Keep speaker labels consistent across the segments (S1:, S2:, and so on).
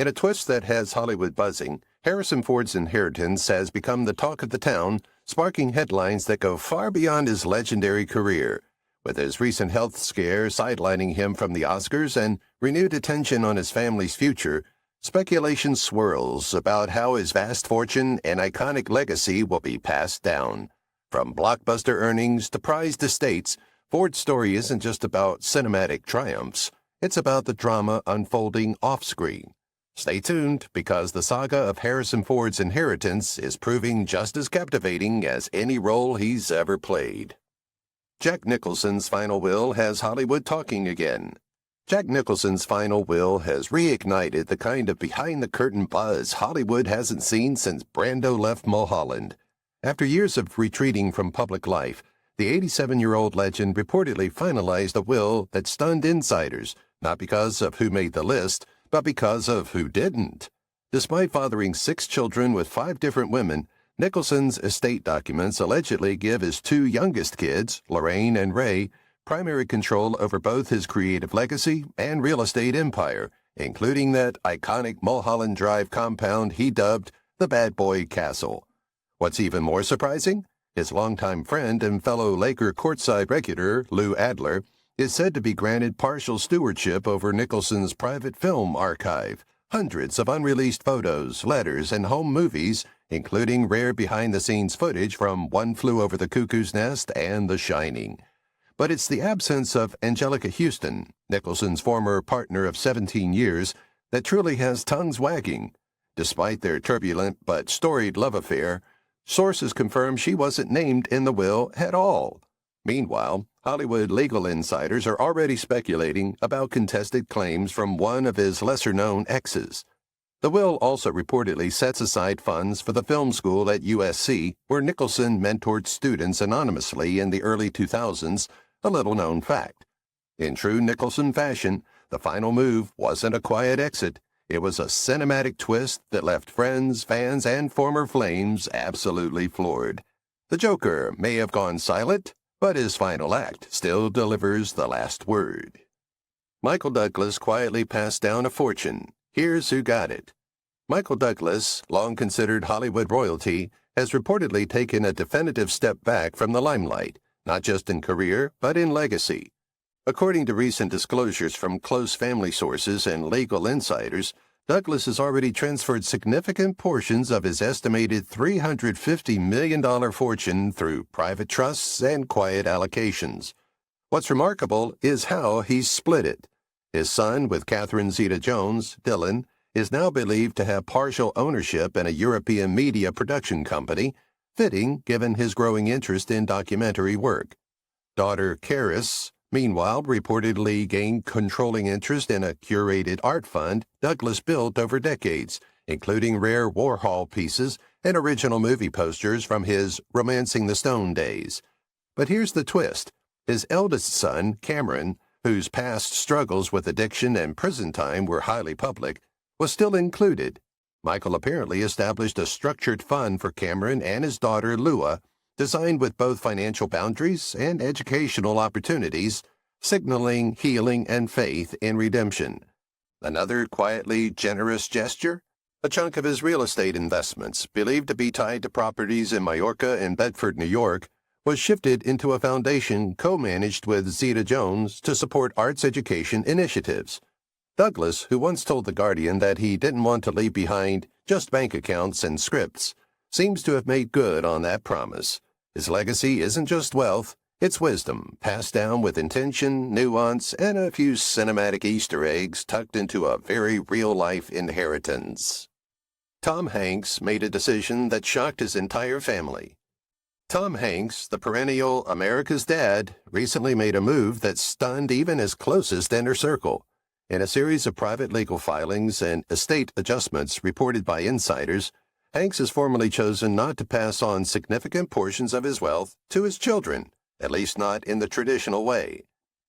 S1: In a twist that has Hollywood buzzing, Harrison Ford's inheritance has become the talk of the town, sparking headlines that go far beyond his legendary career. With his recent health scare sidelining him from the Oscars and renewed attention on his family's future, speculation swirls about how his vast fortune and iconic legacy will be passed down. From blockbuster earnings to prized estates, Ford's story isn't just about cinematic triumphs. It's about the drama unfolding off-screen. Stay tuned, because the saga of Harrison Ford's inheritance is proving just as captivating as any role he's ever played. Jack Nicholson's final will has Hollywood talking again. Jack Nicholson's final will has reignited the kind of behind-the-curtain buzz Hollywood hasn't seen since Brando left Mulholland. After years of retreating from public life, the 87-year-old legend reportedly finalized a will that stunned insiders, not because of who made the list, but because of who didn't. Despite fathering 6 children with 5 different women, Nicholson's estate documents allegedly give his 2 youngest kids, Lorraine and Ray, primary control over both his creative legacy and real estate empire, including that iconic Mulholland Drive compound he dubbed the Bad Boy Castle. What's even more surprising? His longtime friend and fellow Laker courtside regular, Lou Adler, is said to be granted partial stewardship over Nicholson's private film archive, hundreds of unreleased photos, letters, and home movies, including rare behind-the-scenes footage from One Flew Over the Cuckoo's Nest and The Shining. But it's the absence of Angelica Houston, Nicholson's former partner of 17 years, that truly has tongues wagging. Despite their turbulent but storied love affair, sources confirm she wasn't named in the will at all. Meanwhile, Hollywood legal insiders are already speculating about contested claims from one of his lesser-known exes. The will also reportedly sets aside funds for the film school at USC, where Nicholson mentored students anonymously in the early 2000s, a little-known fact. In true Nicholson fashion, the final move wasn't a quiet exit. It was a cinematic twist that left friends, fans, and former flames absolutely floored. The Joker may have gone silent, but his final act still delivers the last word. Michael Douglas quietly passed down a fortune. Here's who got it. Michael Douglas, long considered Hollywood royalty, has reportedly taken a definitive step back from the limelight, not just in career, but in legacy. According to recent disclosures from close family sources and legal insiders, Douglas has already transferred significant portions of his estimated $350 million fortune through private trusts and quiet allocations. What's remarkable is how he's split it. His son, with Catherine Zeta-Jones, Dillon, is now believed to have partial ownership in a European media production company, fitting given his growing interest in documentary work. Daughter Caris, meanwhile, reportedly gained controlling interest in a curated art fund Douglas built over decades, including rare Warhol pieces and original movie posters from his Romancing the Stone days. But here's the twist. His eldest son, Cameron, whose past struggles with addiction and prison time were highly public, was still included. Michael apparently established a structured fund for Cameron and his daughter Lua, designed with both financial boundaries and educational opportunities, signaling healing and faith in redemption. Another quietly generous gesture? A chunk of his real estate investments, believed to be tied to properties in Majorca and Bedford, New York, was shifted into a foundation co-managed with Zeta-Jones to support arts education initiatives. Douglas, who once told The Guardian that he didn't want to leave behind just bank accounts and scripts, seems to have made good on that promise. His legacy isn't just wealth, it's wisdom, passed down with intention, nuance, and a few cinematic Easter eggs tucked into a very real-life inheritance. Tom Hanks made a decision that shocked his entire family. Tom Hanks, the perennial America's dad, recently made a move that stunned even his closest inner circle. In a series of private legal filings and estate adjustments reported by insiders, Hanks has formally chosen not to pass on significant portions of his wealth to his children, at least not in the traditional way.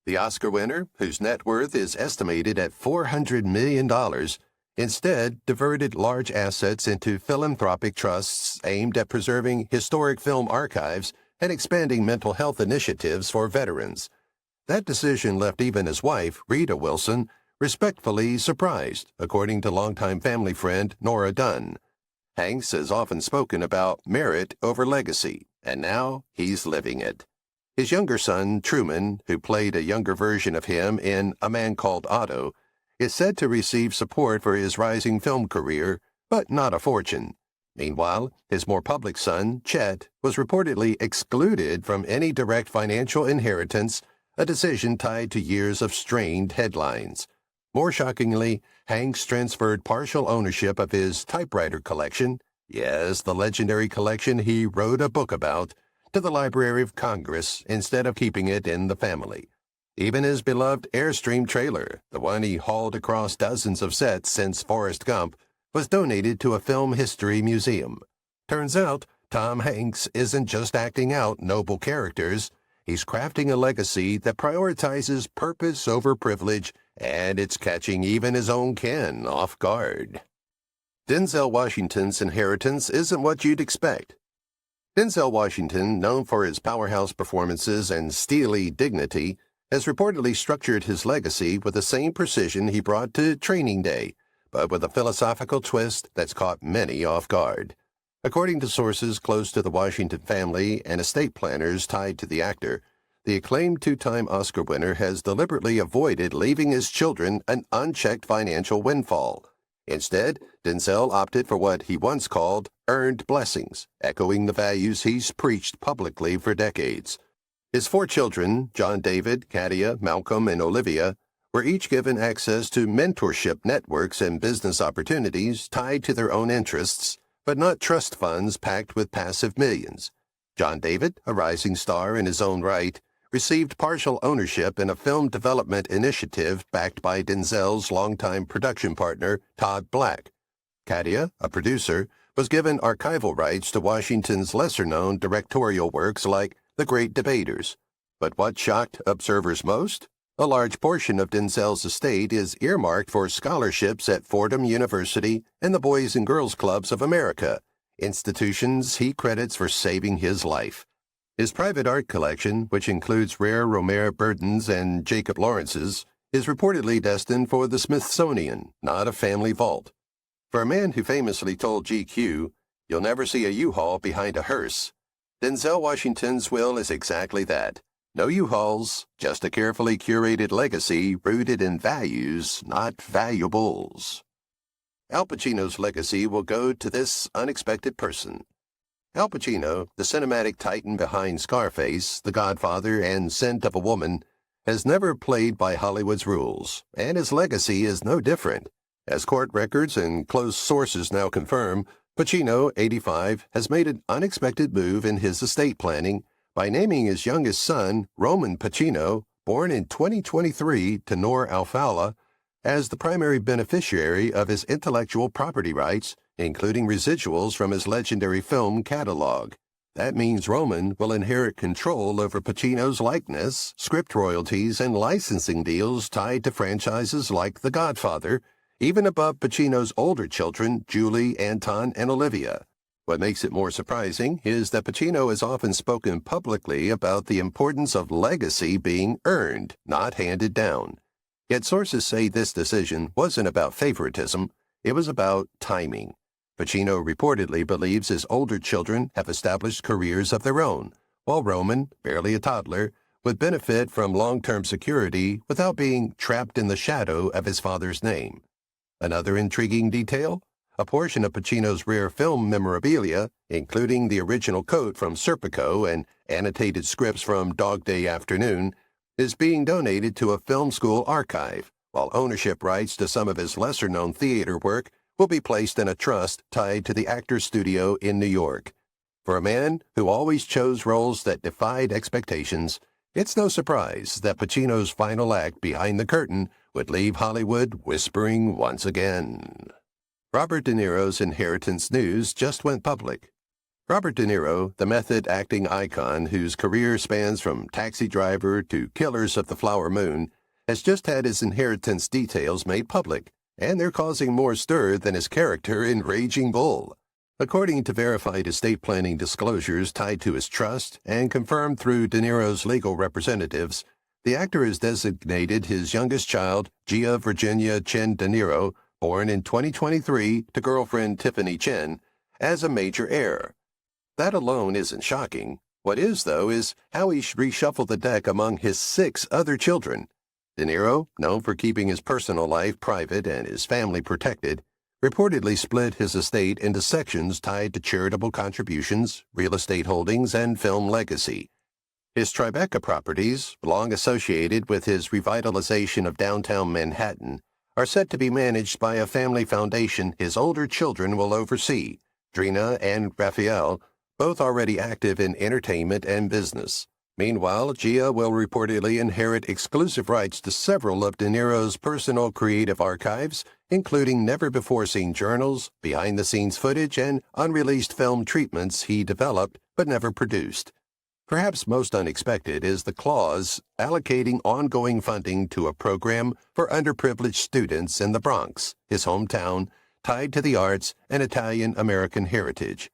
S1: The Oscar winner, whose net worth is estimated at $400 million, instead diverted large assets into philanthropic trusts aimed at preserving historic film archives and expanding mental health initiatives for veterans. That decision left even his wife, Rita Wilson, respectfully surprised, according to longtime family friend Nora Dunn. Hanks has often spoken about merit over legacy, and now he's living it. His younger son, Truman, who played a younger version of him in A Man Called Otto, is said to receive support for his rising film career, but not a fortune. Meanwhile, his more public son, Chet, was reportedly excluded from any direct financial inheritance, a decision tied to years of strained headlines. More shockingly, Hanks transferred partial ownership of his typewriter collection, yes, the legendary collection he wrote a book about, to the Library of Congress instead of keeping it in the family. Even his beloved Airstream trailer, the one he hauled across dozens of sets since Forrest Gump, was donated to a film history museum. Turns out, Tom Hanks isn't just acting out noble characters, he's crafting a legacy that prioritizes purpose over privilege, and it's catching even his own kin off guard. Denzel Washington's inheritance isn't what you'd expect. Denzel Washington, known for his powerhouse performances and steely dignity, has reportedly structured his legacy with the same precision he brought to Training Day, but with a philosophical twist that's caught many off guard. According to sources close to the Washington family and estate planners tied to the actor, the acclaimed two-time Oscar winner has deliberately avoided leaving his children an unchecked financial windfall. Instead, Denzel opted for what he once called earned blessings, echoing the values he's preached publicly for decades. His 4 children, John David, Katia, Malcolm, and Olivia, were each given access to mentorship networks and business opportunities tied to their own interests, but not trust funds packed with passive millions. John David, a rising star in his own right, received partial ownership in a film development initiative backed by Denzel's longtime production partner, Todd Black. Katia, a producer, was given archival rights to Washington's lesser-known directorial works like The Great Debaters. But what shocked observers most? A large portion of Denzel's estate is earmarked for scholarships at Fordham University and the Boys and Girls Clubs of America, institutions he credits for saving his life. His private art collection, which includes rare Romare Burdens and Jacob Lawrence's, is reportedly destined for the Smithsonian, not a family vault. For a man who famously told GQ, "You'll never see a U-Haul behind a hearse," Denzel Washington's will is exactly that. No U-Hauls, just a carefully curated legacy rooted in values, not valuables. Al Pacino's legacy will go to this unexpected person. Al Pacino, the cinematic titan behind Scarface, The Godfather, and Scent of a Woman, has never played by Hollywood's rules, and his legacy is no different. As court records and close sources now confirm, Pacino, 85, has made an unexpected move in his estate planning by naming his youngest son, Roman Pacino, born in 2023 to Noor Alfallah, as the primary beneficiary of his intellectual property rights, including residuals from his legendary film catalog. That means Roman will inherit control over Pacino's likeness, script royalties, and licensing deals tied to franchises like The Godfather, even above Pacino's older children, Julie, Anton, and Olivia. What makes it more surprising is that Pacino has often spoken publicly about the importance of legacy being earned, not handed down. Yet sources say this decision wasn't about favoritism, it was about timing. Pacino reportedly believes his older children have established careers of their own, while Roman, barely a toddler, would benefit from long-term security without being trapped in the shadow of his father's name. Another intriguing detail? A portion of Pacino's rare film memorabilia, including the original coat from Serpico and annotated scripts from Dog Day Afternoon, is being donated to a film school archive, while ownership rights to some of his lesser-known theater work will be placed in a trust tied to the Actors Studio in New York. For a man who always chose roles that defied expectations, it's no surprise that Pacino's final act behind the curtain would leave Hollywood whispering once again. Robert De Niro's inheritance news just went public. Robert De Niro, the method acting icon whose career spans from Taxi Driver to Killers of the Flower Moon, has just had his inheritance details made public, and they're causing more stir than his character in Raging Bull. According to verified estate planning disclosures tied to his trust and confirmed through De Niro's legal representatives, The actor has designated his youngest child, Gia Virginia Chen De Niro, born in 2023 to girlfriend Tiffany Chen, as a major heir. That alone isn't shocking. What is, though, is how he reshuffled the deck among his 6 other children. De Niro, known for keeping his personal life private and his family protected, reportedly split his estate into sections tied to charitable contributions, real estate holdings, and film legacy. His Tribeca properties, long associated with his revitalization of downtown Manhattan, are set to be managed by a family foundation his older children will oversee, Drina and Raphael, both already active in entertainment and business. Meanwhile, Gia will reportedly inherit exclusive rights to several of De Niro's personal creative archives, including never-before-seen journals, behind-the-scenes footage, and unreleased film treatments he developed but never produced. Perhaps most unexpected is the clause allocating ongoing funding to a program for underprivileged students in the Bronx, his hometown, tied to the arts and Italian-American heritage.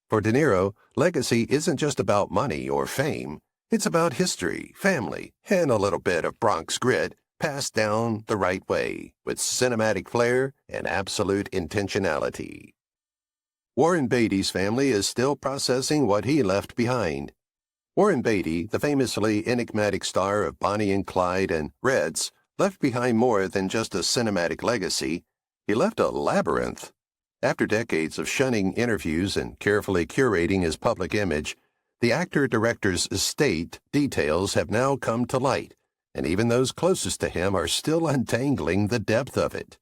S1: For De Niro, legacy isn't just about money or fame. It's about history, family, and a little bit of Bronx grit passed down the right way, with cinematic flair and absolute intentionality. Warren Beatty's family is still processing what he left behind. Warren Beatty, the famously enigmatic star of Bonnie and Clyde and Reds, left behind more than just a cinematic legacy. He left a labyrinth. After decades of shunning interviews and carefully curating his public image, the actor-director's estate details have now come to light, and even those closest to him are still untangling the depth of it.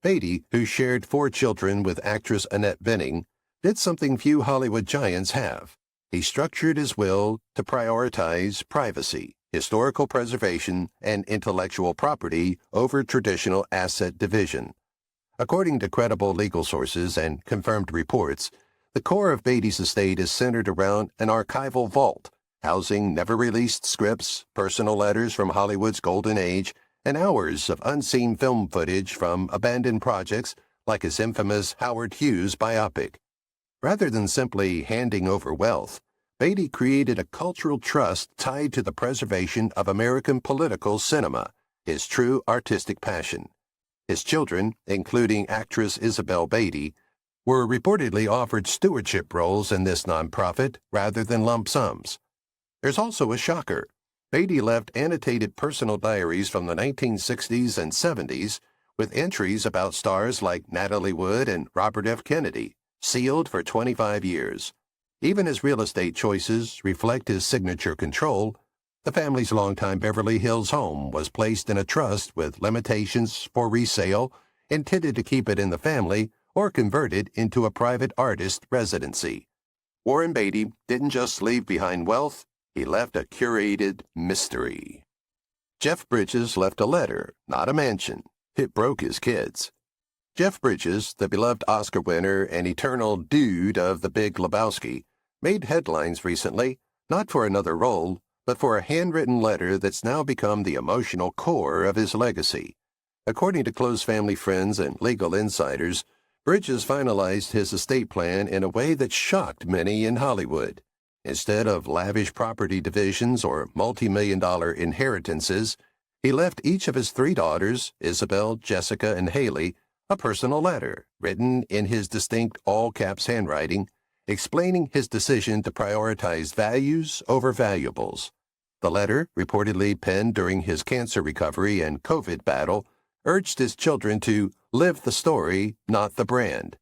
S1: Beatty, who shared 4 children with actress Annette Bening, did something few Hollywood giants have. He structured his will to prioritize privacy, historical preservation, and intellectual property over traditional asset division. According to credible legal sources and confirmed reports, the core of Beatty's estate is centered around an archival vault, housing never-released scripts, personal letters from Hollywood's golden age, and hours of unseen film footage from abandoned projects like his infamous Howard Hughes biopic. Rather than simply handing over wealth, Beatty created a cultural trust tied to the preservation of American political cinema, his true artistic passion. His children, including actress Isabel Beatty, were reportedly offered stewardship roles in this nonprofit rather than lump sums. There's also a shocker. Beatty left annotated personal diaries from the 1960s and 70s with entries about stars like Natalie Wood and Robert F. Kennedy, sealed for 25 years. Even his real estate choices reflect his signature control. The family's longtime Beverly Hills home was placed in a trust with limitations for resale, intended to keep it in the family or convert it into a private artist residency. Warren Beatty didn't just leave behind wealth, he left a curated mystery. Jeff Bridges left a letter, not a mansion. It broke his kids. Jeff Bridges, the beloved Oscar winner and eternal dude of The Big Lebowski, made headlines recently, not for another role, but for a handwritten letter that's now become the emotional core of his legacy. According to close family friends and legal insiders, Bridges finalized his estate plan in a way that shocked many in Hollywood. Instead of lavish property divisions or multi-million-dollar inheritances, he left each of his 3 daughters, Isabel, Jessica, and Haley, a personal letter, written in his distinct all-caps handwriting, explaining his decision to prioritize values over valuables. The letter, reportedly penned during his cancer recovery and COVID battle, urged his children to live the story, not the brand.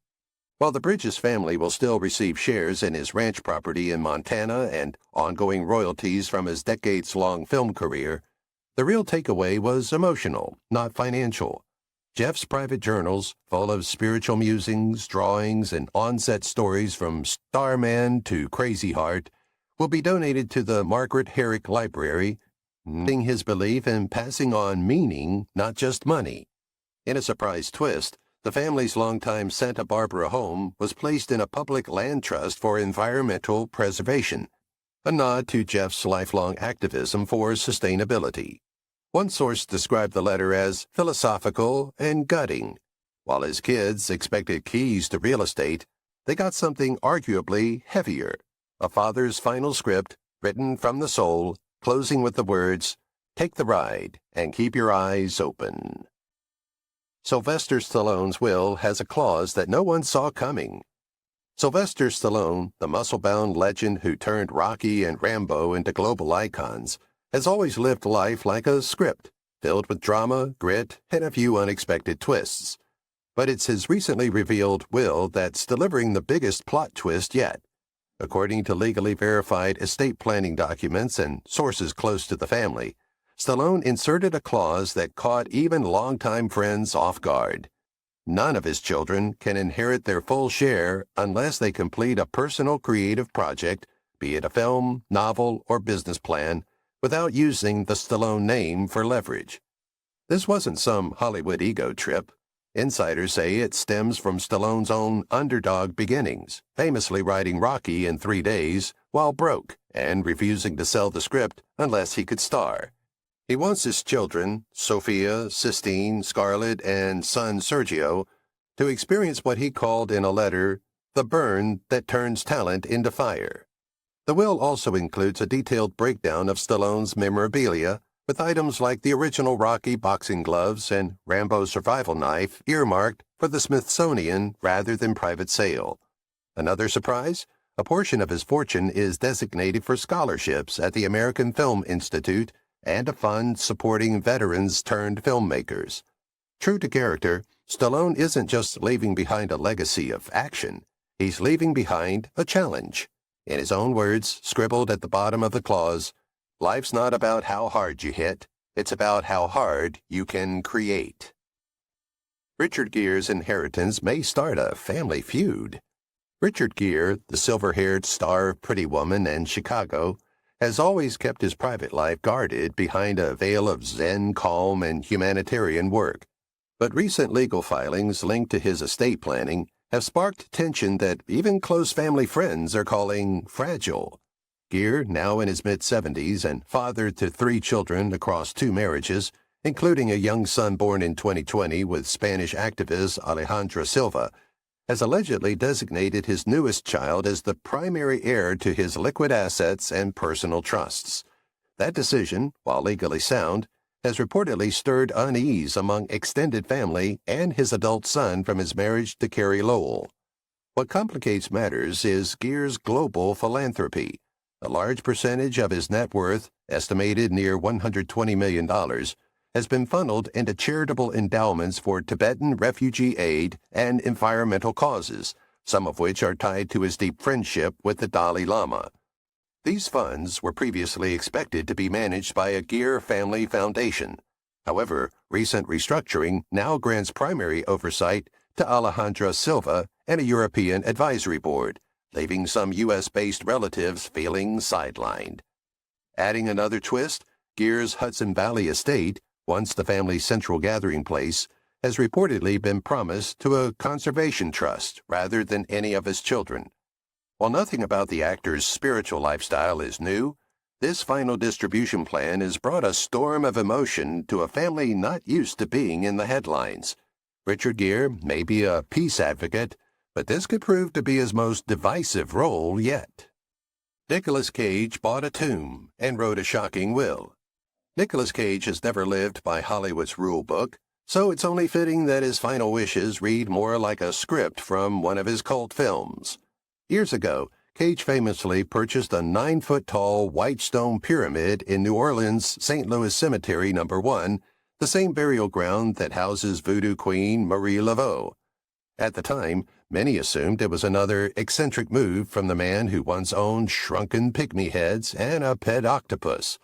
S1: While the Bridges family will still receive shares in his ranch property in Montana and ongoing royalties from his decades-long film career, the real takeaway was emotional, not financial. Jeff's private journals, full of spiritual musings, drawings, and on-set stories from Starman to Crazy Heart, will be donated to the Margaret Herrick Library, noting his belief in passing on meaning, not just money. In a surprise twist, the family's longtime Santa Barbara home was placed in a public land trust for environmental preservation, a nod to Jeff's lifelong activism for sustainability. One source described the letter as philosophical and gutting. While his kids expected keys to real estate, they got something arguably heavier, a father's final script, written from the soul, closing with the words, Take the ride and keep your eyes open. Sylvester Stallone's will has a clause that no one saw coming. Sylvester Stallone, the muscle-bound legend who turned Rocky and Rambo into global icons, has always lived life like a script, filled with drama, grit, and a few unexpected twists. But it's his recently revealed will that's delivering the biggest plot twist yet. According to legally verified estate planning documents and sources close to the family, Stallone inserted a clause that caught even longtime friends off guard. None of his children can inherit their full share unless they complete a personal creative project, be it a film, novel, or business plan, without using the Stallone name for leverage. This wasn't some Hollywood ego trip. Insiders say it stems from Stallone's own underdog beginnings, famously writing Rocky in 3 days while broke and refusing to sell the script unless he could star. He wants his children, Sophia, Sistine, Scarlett, and son Sergio, to experience what he called in a letter, the burn that turns talent into fire. The will also includes a detailed breakdown of Stallone's memorabilia, with items like the original Rocky boxing gloves and Rambo survival knife earmarked for the Smithsonian rather than private sale. Another surprise? A portion of his fortune is designated for scholarships at the American Film Institute and a fund supporting veterans turned filmmakers. True to character, Stallone isn't just leaving behind a legacy of action, he's leaving behind a challenge. In his own words, scribbled at the bottom of the clause, "Life's not about how hard you hit, it's about how hard you can create." Richard Gere's inheritance may start a family feud. Richard Gere, the silver-haired star of Pretty Woman and Chicago, has always kept his private life guarded behind a veil of zen calm and humanitarian work. But recent legal filings linked to his estate planning have sparked tension that even close family friends are calling fragile. Gere, now in his mid-70s and father to 3 children across 2 marriages, including a young son born in 2020 with Spanish activist Alejandra Silva, has allegedly designated his newest child as the primary heir to his liquid assets and personal trusts. That decision, while legally sound, has reportedly stirred unease among extended family and his adult son from his marriage to Carrie Lowell. What complicates matters is Gere's global philanthropy. A large percentage of his net worth, estimated near $120 million, has been funneled into charitable endowments for Tibetan refugee aid and environmental causes, some of which are tied to his deep friendship with the Dalai Lama. These funds were previously expected to be managed by a Gere family foundation. However, recent restructuring now grants primary oversight to Alejandra Silva and a European advisory board, leaving some U.S.-based relatives feeling sidelined. Adding another twist, Gere's Hudson Valley estate, once the family's central gathering place, has reportedly been promised to a conservation trust rather than any of his children. While nothing about the actor's spiritual lifestyle is new, this final distribution plan has brought a storm of emotion to a family not used to being in the headlines. Richard Gere may be a peace advocate, but this could prove to be his most divisive role yet. Nicolas Cage bought a tomb and wrote a shocking will. Nicolas Cage has never lived by Hollywood's rule book, so it's only fitting that his final wishes read more like a script from one of his cult films. Years ago, Cage famously purchased a 9-foot-tall white stone pyramid in New Orleans' St. Louis Cemetery No. 1, the same burial ground that houses voodoo queen Marie Laveau. At the time, many assumed it was another eccentric move from the man who once owned shrunken pygmy heads and a pet octopus.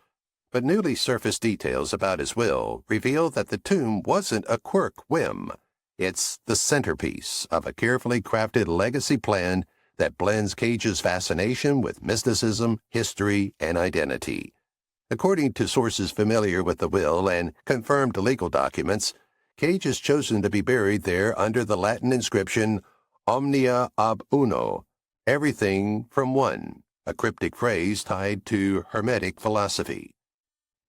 S1: But newly surfaced details about his will reveal that the tomb wasn't a quirk whim. It's the centerpiece of a carefully crafted legacy plan that blends Cage's fascination with mysticism, history, and identity. According to sources familiar with the will and confirmed legal documents, Cage has chosen to be buried there under the Latin inscription Omnia ab uno, everything from one, a cryptic phrase tied to Hermetic philosophy.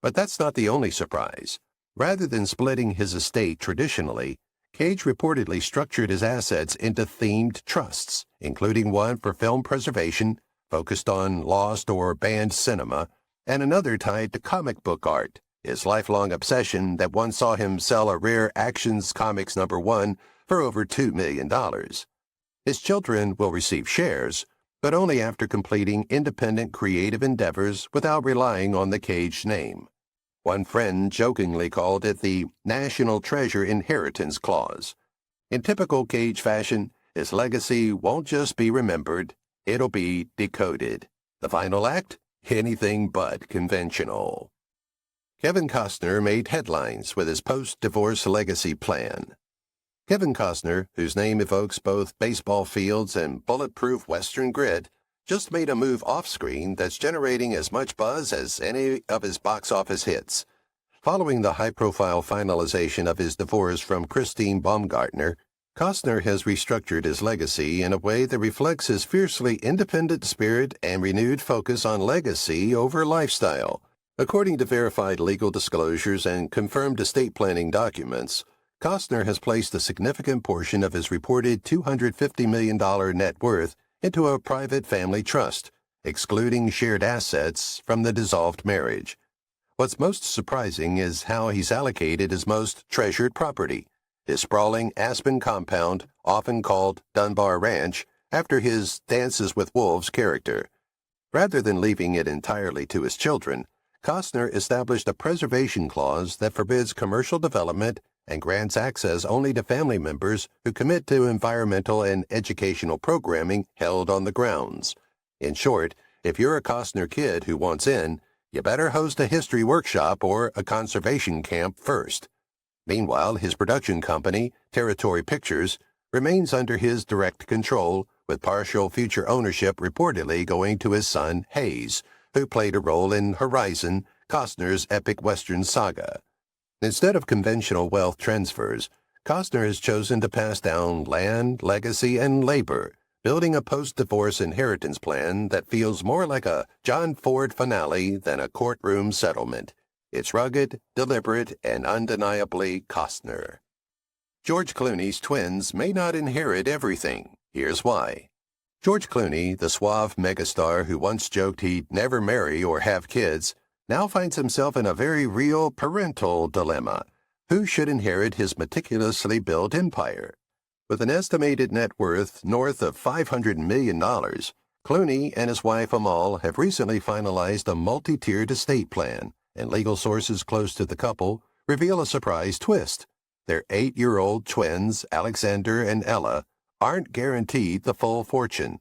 S1: But that's not the only surprise. Rather than splitting his estate traditionally, Cage reportedly structured his assets into themed trusts, including one for film preservation, focused on lost or banned cinema, and another tied to comic book art, his lifelong obsession that once saw him sell a rare Actions Comics #1 for over $2 million. His children will receive shares, but only after completing independent creative endeavors without relying on the Cage name. One friend jokingly called it the National Treasure Inheritance Clause. In typical Cage fashion, his legacy won't just be remembered, it'll be decoded. The final act? Anything but conventional. Kevin Costner made headlines with his post-divorce legacy plan. Kevin Costner, whose name evokes both baseball fields and bulletproof Western grit, just made a move off-screen that's generating as much buzz as any of his box office hits. Following the high-profile finalization of his divorce from Christine Baumgartner, Costner has restructured his legacy in a way that reflects his fiercely independent spirit and renewed focus on legacy over lifestyle. According to verified legal disclosures and confirmed estate planning documents, Costner has placed a significant portion of his reported $250 million net worth into a private family trust, excluding shared assets from the dissolved marriage. What's most surprising is how he's allocated his most treasured property, his sprawling Aspen compound, often called Dunbar Ranch, after his Dances with Wolves character. Rather than leaving it entirely to his children, Costner established a preservation clause that forbids commercial development and grants access only to family members who commit to environmental and educational programming held on the grounds. In short, if you're a Costner kid who wants in, you better host a history workshop or a conservation camp first. Meanwhile, his production company, Territory Pictures, remains under his direct control, with partial future ownership reportedly going to his son, Hayes, who played a role in Horizon, Costner's epic Western saga. Instead of conventional wealth transfers, Costner has chosen to pass down land, legacy, and labor, building a post-divorce inheritance plan that feels more like a John Ford finale than a courtroom settlement. It's rugged, deliberate, and undeniably Costner. George Clooney's twins may not inherit everything. Here's why. George Clooney, the suave megastar who once joked he'd never marry or have kids, now finds himself in a very real parental dilemma. Who should inherit his meticulously built empire? With an estimated net worth north of $500 million, Clooney and his wife Amal have recently finalized a multi-tiered estate plan, and legal sources close to the couple reveal a surprise twist. Their 8-year-old twins, Alexander and Ella, aren't guaranteed the full fortune.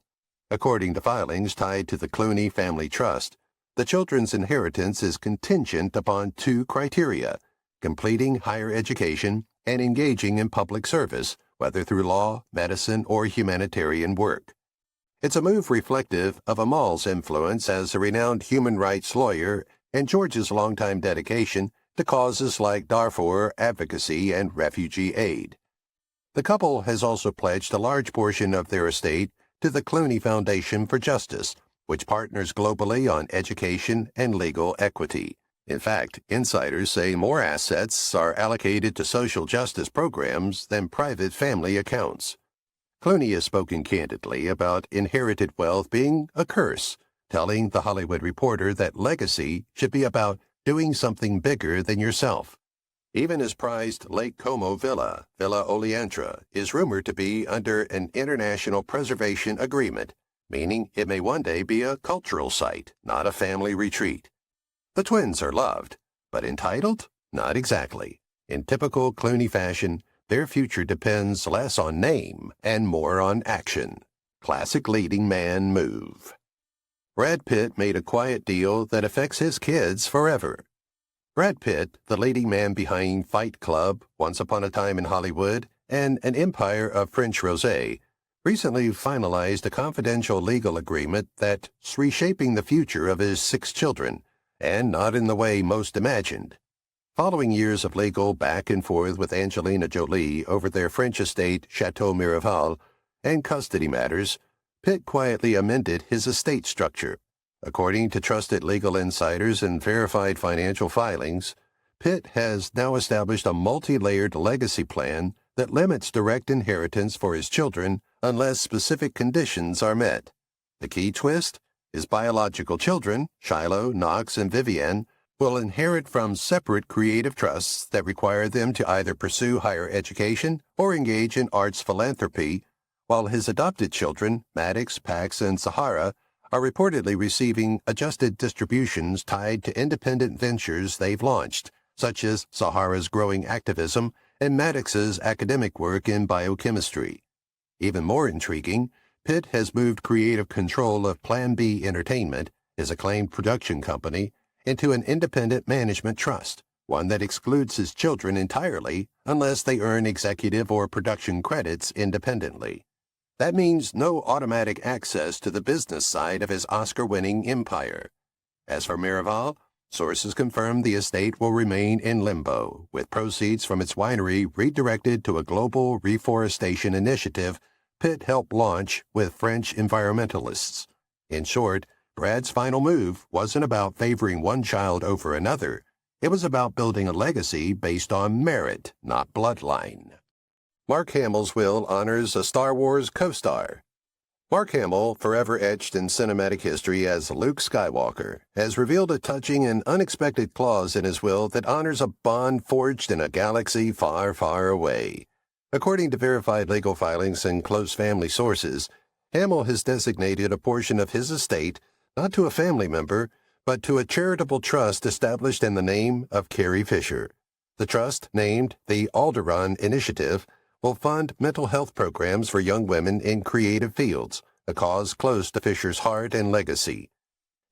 S1: According to filings tied to the Clooney Family Trust, the children's inheritance is contingent upon 2 criteria: completing higher education and engaging in public service, whether through law, medicine, or humanitarian work. It's a move reflective of Amal's influence as a renowned human rights lawyer and George's longtime dedication to causes like Darfur advocacy and refugee aid. The couple has also pledged a large portion of their estate to the Clooney Foundation for Justice, which partners globally on education and legal equity. In fact, insiders say more assets are allocated to social justice programs than private family accounts. Clooney has spoken candidly about inherited wealth being a curse, telling The Hollywood Reporter that legacy should be about doing something bigger than yourself. Even his prized Lake Como villa, Villa Oleandra, is rumored to be under an international preservation agreement, meaning it may one day be a cultural site, not a family retreat. The twins are loved, but entitled? Not exactly. In typical Clooney fashion, their future depends less on name and more on action. Classic leading man move. Brad Pitt made a quiet deal that affects his kids forever. Brad Pitt, the leading man behind Fight Club, Once Upon a Time in Hollywood, and An Empire of French Rosé, recently finalized a confidential legal agreement that's reshaping the future of his 6 children, and not in the way most imagined. Following years of legal back and forth with Angelina Jolie over their French estate Chateau Miraval and custody matters, Pitt quietly amended his estate structure. According to trusted legal insiders and verified financial filings, Pitt has now established a multi-layered legacy plan that limits direct inheritance for his children unless specific conditions are met. The key twist? His biological children, Shiloh, Knox, and Vivienne, will inherit from separate creative trusts that require them to either pursue higher education or engage in arts philanthropy, while his adopted children, Maddox, Pax, and Sahara, are reportedly receiving adjusted distributions tied to independent ventures they've launched, such as Sahara's growing activism and Maddox's academic work in biochemistry. Even more intriguing, Pitt has moved creative control of Plan B Entertainment, his acclaimed production company, into an independent management trust, one that excludes his children entirely unless they earn executive or production credits independently. That means no automatic access to the business side of his Oscar-winning empire. As for Miraval, sources confirm the estate will remain in limbo, with proceeds from its winery redirected to a global reforestation initiative Pitt helped launch with French environmentalists. In short, Brad's final move wasn't about favoring one child over another. It was about building a legacy based on merit, not bloodline. Mark Hamill's will honors a Star Wars co-star. Mark Hamill, forever etched in cinematic history as Luke Skywalker, has revealed a touching and unexpected clause in his will that honors a bond forged in a galaxy far, far away. According to verified legal filings and close family sources, Hamill has designated a portion of his estate not to a family member, but to a charitable trust established in the name of Carrie Fisher. The trust, named the Alderaan Initiative, will fund mental health programs for young women in creative fields, a cause close to Fisher's heart and legacy.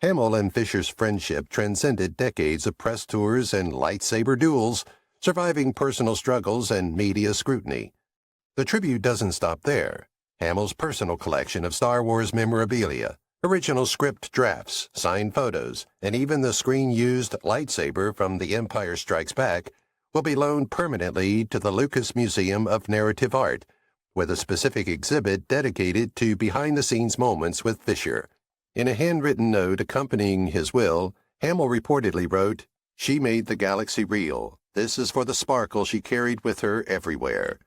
S1: Hamill and Fisher's friendship transcended decades of press tours and lightsaber duels, surviving personal struggles and media scrutiny. The tribute doesn't stop there. Hamill's personal collection of Star Wars memorabilia, original script drafts, signed photos, and even the screen-used lightsaber from The Empire Strikes Back will be loaned permanently to the Lucas Museum of Narrative Art, with a specific exhibit dedicated to behind-the-scenes moments with Fisher. In a handwritten note accompanying his will, Hamill reportedly wrote, "She made the galaxy real. This is for the sparkle she carried with her everywhere."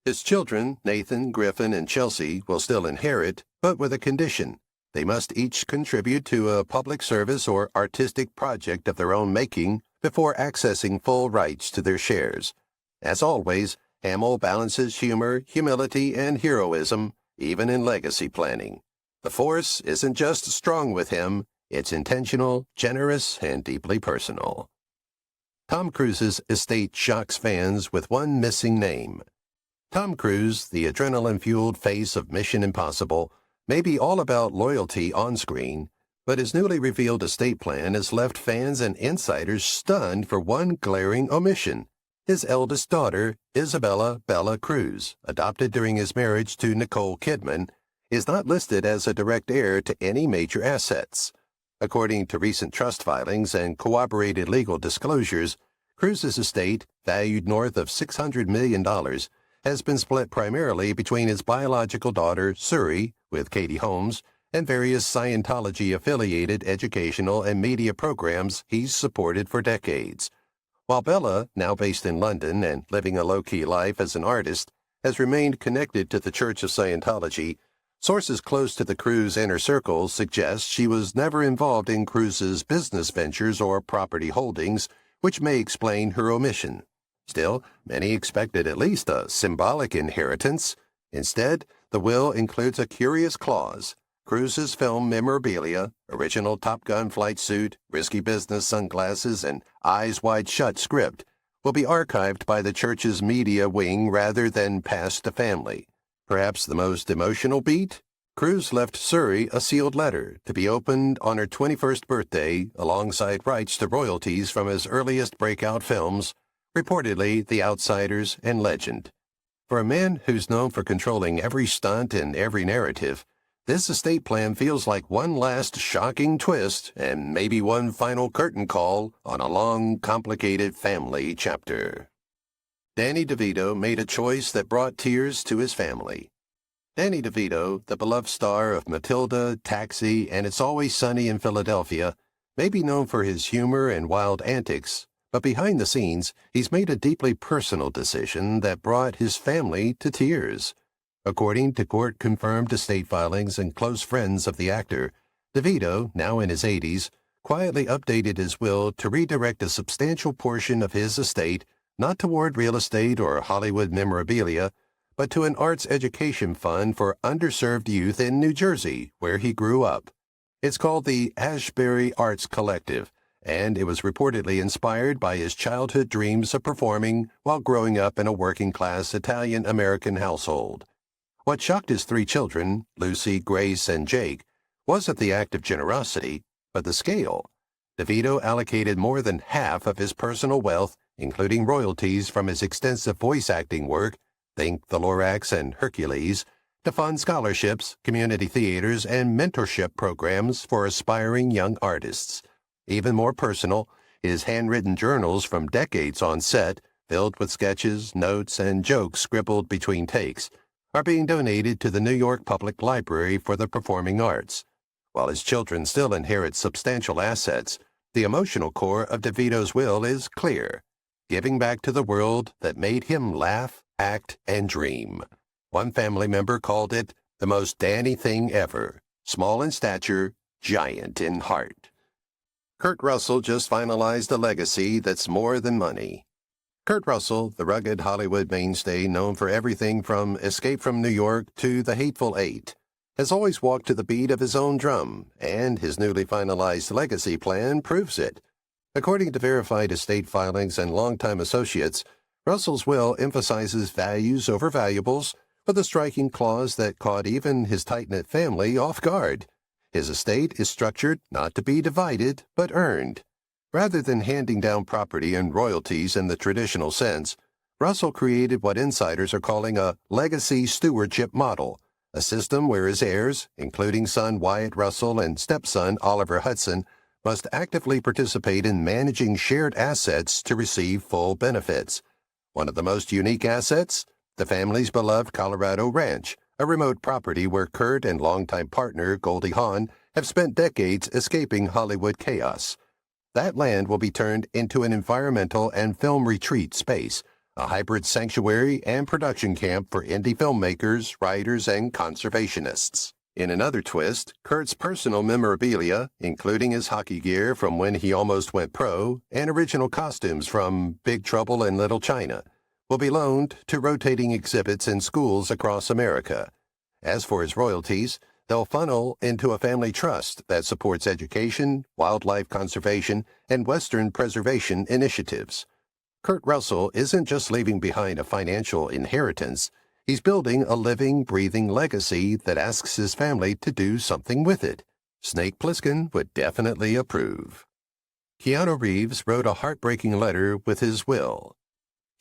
S1: His children, Nathan, Griffin, and Chelsea, will still inherit, but with a condition. They must each contribute to a public service or artistic project of their own making before accessing full rights to their shares. As always, Hamill balances humor, humility, and heroism, even in legacy planning. The force isn't just strong with him, it's intentional, generous, and deeply personal. Tom Cruise's estate shocks fans with one missing name. Tom Cruise, the adrenaline-fueled face of Mission Impossible, may be all about loyalty on screen, but his newly revealed estate plan has left fans and insiders stunned for one glaring omission. His eldest daughter, Isabella Bella Cruz, adopted during his marriage to Nicole Kidman, is not listed as a direct heir to any major assets. According to recent trust filings and corroborated legal disclosures, Cruz's estate, valued north of $600 million, has been split primarily between his biological daughter, Suri, with Katie Holmes, and various Scientology-affiliated educational and media programs he's supported for decades. While Bella, now based in London and living a low-key life as an artist, has remained connected to the Church of Scientology, sources close to the Cruise inner circle suggest she was never involved in Cruise's business ventures or property holdings, which may explain her omission. Still, many expected at least a symbolic inheritance. Instead, the will includes a curious clause. Cruise's film memorabilia, original Top Gun flight suit, risky business sunglasses, and Eyes Wide Shut script will be archived by the church's media wing rather than passed to family. Perhaps the most emotional beat? Cruise left Suri a sealed letter to be opened on her 21st birthday alongside rights to royalties from his earliest breakout films, reportedly The Outsiders and Legend. For a man who's known for controlling every stunt and every narrative, this estate plan feels like one last shocking twist and maybe one final curtain call on a long, complicated family chapter. Danny DeVito made a choice that brought tears to his family. Danny DeVito, the beloved star of Matilda, Taxi, and It's Always Sunny in Philadelphia, may be known for his humor and wild antics, but behind the scenes, he's made a deeply personal decision that brought his family to tears. According to court-confirmed estate filings and close friends of the actor, DeVito, now in his 80s, quietly updated his will to redirect a substantial portion of his estate not toward real estate or Hollywood memorabilia, but to an arts education fund for underserved youth in New Jersey, where he grew up. It's called the Ashbury Arts Collective, and it was reportedly inspired by his childhood dreams of performing while growing up in a working-class Italian-American household. What shocked his three children, Lucy, Grace, and Jake, wasn't the act of generosity, but the scale. DeVito allocated more than half of his personal wealth, including royalties from his extensive voice acting work, think The Lorax and Hercules, to fund scholarships, community theaters, and mentorship programs for aspiring young artists. Even more personal, his handwritten journals from decades on set, filled with sketches, notes, and jokes scribbled between takes, are being donated to the New York Public Library for the Performing Arts. While his children still inherit substantial assets, the emotional core of DeVito's will is clear, giving back to the world that made him laugh, act, and dream. One family member called it the most Danny thing ever, small in stature, giant in heart. Kurt Russell just finalized a legacy that's more than money. Kurt Russell, the rugged Hollywood mainstay known for everything from Escape from New York to The Hateful Eight, has always walked to the beat of his own drum, and his newly finalized legacy plan proves it. According to verified estate filings and longtime associates, Russell's will emphasizes values over valuables, with a striking clause that caught even his tight-knit family off guard. His estate is structured not to be divided, but earned. Rather than handing down property and royalties in the traditional sense, Russell created what insiders are calling a legacy stewardship model, a system where his heirs, including son Wyatt Russell and stepson Oliver Hudson, must actively participate in managing shared assets to receive full benefits. One of the most unique assets? The family's beloved Colorado Ranch, a remote property where Kurt and longtime partner Goldie Hawn have spent decades escaping Hollywood chaos. That land will be turned into an environmental and film retreat space, a hybrid sanctuary and production camp for indie filmmakers, writers, and conservationists. In another twist, Kurt's personal memorabilia, including his hockey gear from when he almost went pro, and original costumes from Big Trouble in Little China, will be loaned to rotating exhibits in schools across America. As for his royalties, they'll funnel into a family trust that supports education, wildlife conservation, and Western preservation initiatives. Kurt Russell isn't just leaving behind a financial inheritance, he's building a living, breathing legacy that asks his family to do something with it. Snake Plissken would definitely approve. Keanu Reeves wrote a heartbreaking letter with his will.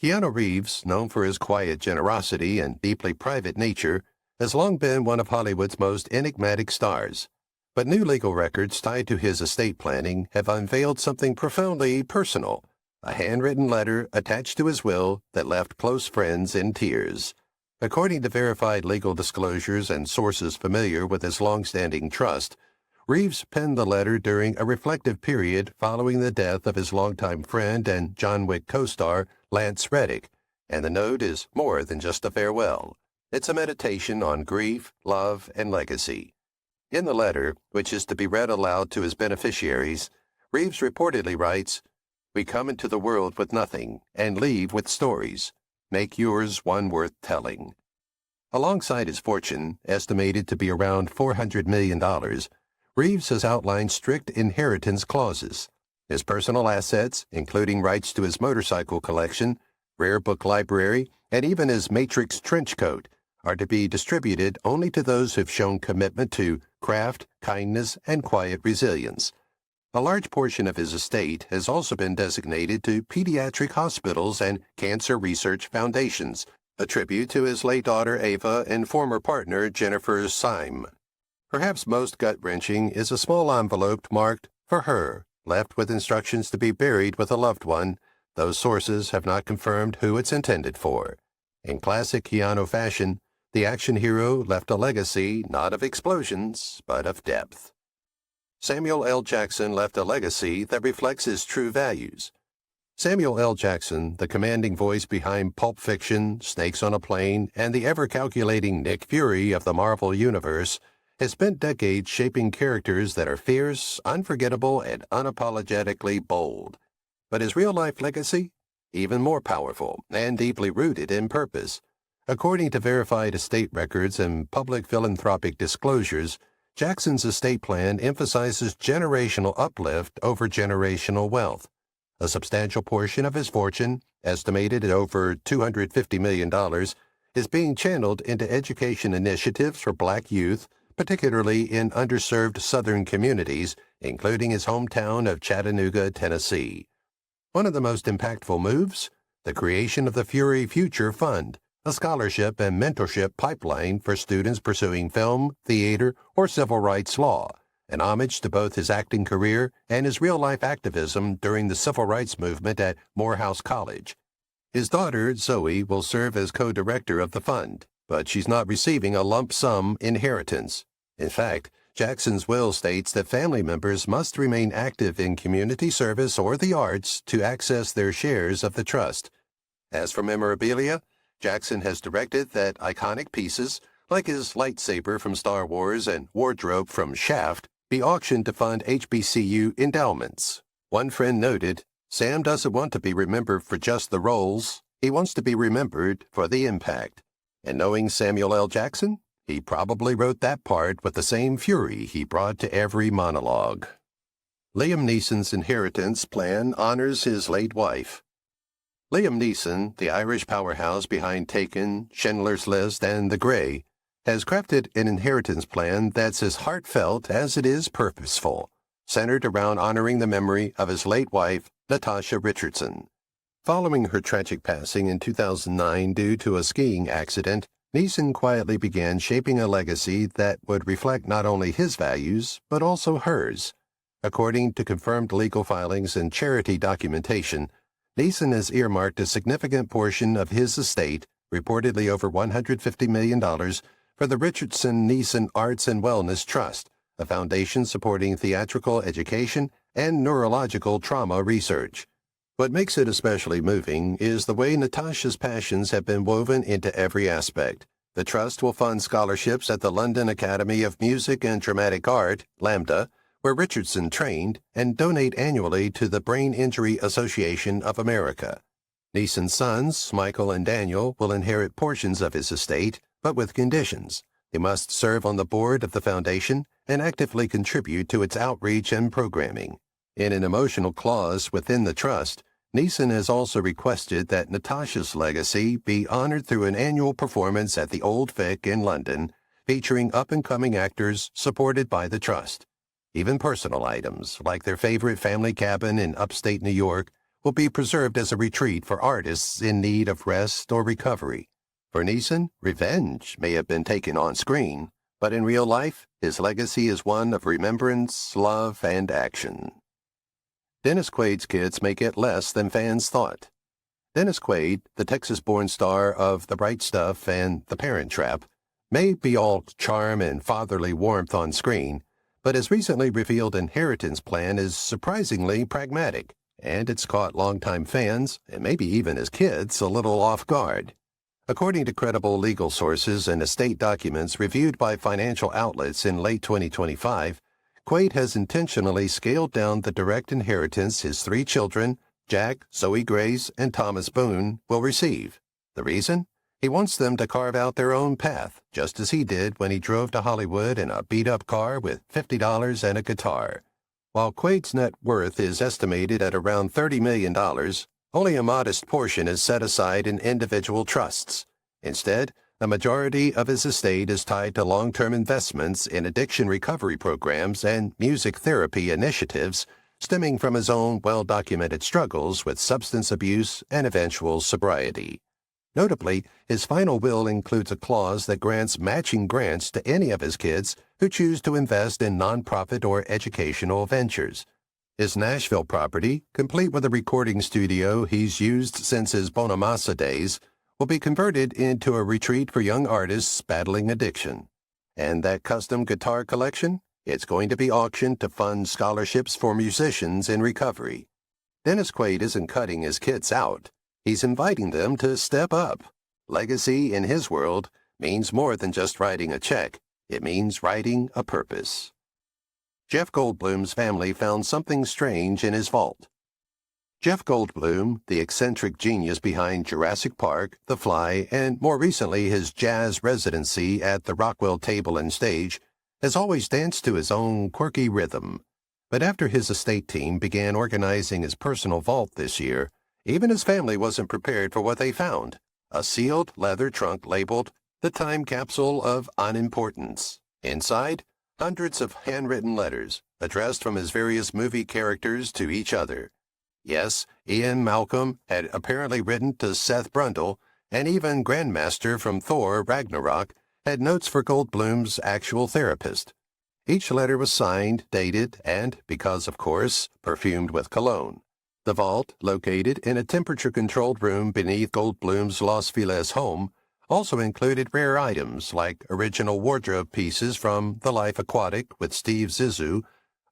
S1: Keanu Reeves, known for his quiet generosity and deeply private nature, has long been one of Hollywood's most enigmatic stars. But new legal records tied to his estate planning have unveiled something profoundly personal, a handwritten letter attached to his will that left close friends in tears. According to verified legal disclosures and sources familiar with his long-standing trust, Reeves penned the letter during a reflective period following the death of his longtime friend and John Wick co-star Lance Reddick, and the note is more than just a farewell. It's a meditation on grief, love, and legacy. In the letter, which is to be read aloud to his beneficiaries, Reeves reportedly writes, "We come into the world with nothing and leave with stories. Make yours one worth telling." Alongside his fortune, estimated to be around $400 million, Reeves has outlined strict inheritance clauses. His personal assets, including rights to his motorcycle collection, rare book library, and even his Matrix trench coat, are to be distributed only to those who've shown commitment to craft, kindness, and quiet resilience. A large portion of his estate has also been designated to pediatric hospitals and cancer research foundations, a tribute to his late daughter Ava and former partner Jennifer Syme. Perhaps most gut-wrenching is a small envelope marked "For Her," left with instructions to be buried with a loved one, though sources have not confirmed who it's intended for. In classic Keanu fashion, the action hero left a legacy not of explosions, but of depth. Samuel L. Jackson left a legacy that reflects his true values. Samuel L. Jackson, the commanding voice behind Pulp Fiction, Snakes on a Plane, and the ever-calculating Nick Fury of the Marvel Universe, has spent decades shaping characters that are fierce, unforgettable, and unapologetically bold. But his real-life legacy? Even more powerful and deeply rooted in purpose. According to verified estate records and public philanthropic disclosures, Jackson's estate plan emphasizes generational uplift over generational wealth. A substantial portion of his fortune, estimated at over $250 million, is being channeled into education initiatives for black youth, particularly in underserved Southern communities, including his hometown of Chattanooga, Tennessee. One of the most impactful moves? The creation of the Fury Future Fund, a scholarship and mentorship pipeline for students pursuing film, theater, or civil rights law, an homage to both his acting career and his real-life activism during the civil rights movement at Morehouse College. His daughter, Zoe, will serve as co-director of the fund, but she's not receiving a lump sum inheritance. In fact, Jackson's will states that family members must remain active in community service or the arts to access their shares of the trust. As for memorabilia, Jackson has directed that iconic pieces, like his lightsaber from Star Wars and wardrobe from Shaft, be auctioned to fund HBCU endowments. One friend noted, "Sam doesn't want to be remembered for just the roles. He wants to be remembered for the impact." And knowing Samuel L. Jackson, he probably wrote that part with the same fury he brought to every monologue. Liam Neeson's inheritance plan honors his late wife. Liam Neeson, the Irish powerhouse behind Taken, Schindler's List, and The Grey, has crafted an inheritance plan that's as heartfelt as it is purposeful, centered around honoring the memory of his late wife, Natasha Richardson. Following her tragic passing in 2009 due to a skiing accident, Neeson quietly began shaping a legacy that would reflect not only his values, but also hers. According to confirmed legal filings and charity documentation, Neeson has earmarked a significant portion of his estate, reportedly over $150 million, for the Richardson-Neeson Arts and Wellness Trust, a foundation supporting theatrical education and neurological trauma research. What makes it especially moving is the way Natasha's passions have been woven into every aspect. The trust will fund scholarships at the London Academy of Music and Dramatic Art, LAMDA, where Richardson trained, and donate annually to the Brain Injury Association of America. Neeson's sons, Michael and Daniel, will inherit portions of his estate, but with conditions. They must serve on the board of the foundation and actively contribute to its outreach and programming. In an emotional clause within the trust, Neeson has also requested that Natasha's legacy be honored through an annual performance at the Old Vic in London, featuring up-and-coming actors supported by the trust. Even personal items, like their favorite family cabin in upstate New York, will be preserved as a retreat for artists in need of rest or recovery. For Neeson, revenge may have been taken on screen, but in real life, his legacy is one of remembrance, love, and action. Dennis Quaid's kids may get less than fans thought. Dennis Quaid, the Texas-born star of The Right Stuff and The Parent Trap, may be all charm and fatherly warmth on screen, but his recently revealed inheritance plan is surprisingly pragmatic, and it's caught longtime fans, and maybe even his kids, a little off guard. According to credible legal sources and estate documents reviewed by financial outlets in late 2025, Quaid has intentionally scaled down the direct inheritance his three children, Jack, Zoe Grace, and Thomas Boone, will receive. The reason? He wants them to carve out their own path, just as he did when he drove to Hollywood in a beat-up car with $50 and a guitar. While Quaid's net worth is estimated at around $30 million, only a modest portion is set aside in individual trusts. Instead, a majority of his estate is tied to long-term investments in addiction recovery programs and music therapy initiatives stemming from his own well-documented struggles with substance abuse and eventual sobriety. Notably, his final will includes a clause that grants matching grants to any of his kids who choose to invest in nonprofit or educational ventures. His Nashville property, complete with a recording studio he's used since his Bonamassa days, will be converted into a retreat for young artists battling addiction. And that custom guitar collection? It's going to be auctioned to fund scholarships for musicians in recovery. Dennis Quaid isn't cutting his kids out. He's inviting them to step up. Legacy, in his world, means more than just writing a check. It means writing a purpose. Jeff Goldblum's family found something strange in his vault. Jeff Goldblum, the eccentric genius behind Jurassic Park, The Fly, and more recently his jazz residency at the Rockwell Table and Stage, has always danced to his own quirky rhythm. But after his estate team began organizing his personal vault this year, even his family wasn't prepared for what they found: a sealed leather trunk labeled "The Time Capsule of Unimportance." Inside, hundreds of handwritten letters, addressed from his various movie characters to each other. Yes, Ian Malcolm had apparently written to Seth Brundle, and even Grandmaster from Thor Ragnarok had notes for Goldblum's actual therapist. Each letter was signed, dated, and, because of course, perfumed with cologne. The vault, located in a temperature-controlled room beneath Goldblum's Los Feliz home, also included rare items like original wardrobe pieces from The Life Aquatic with Steve Zissou,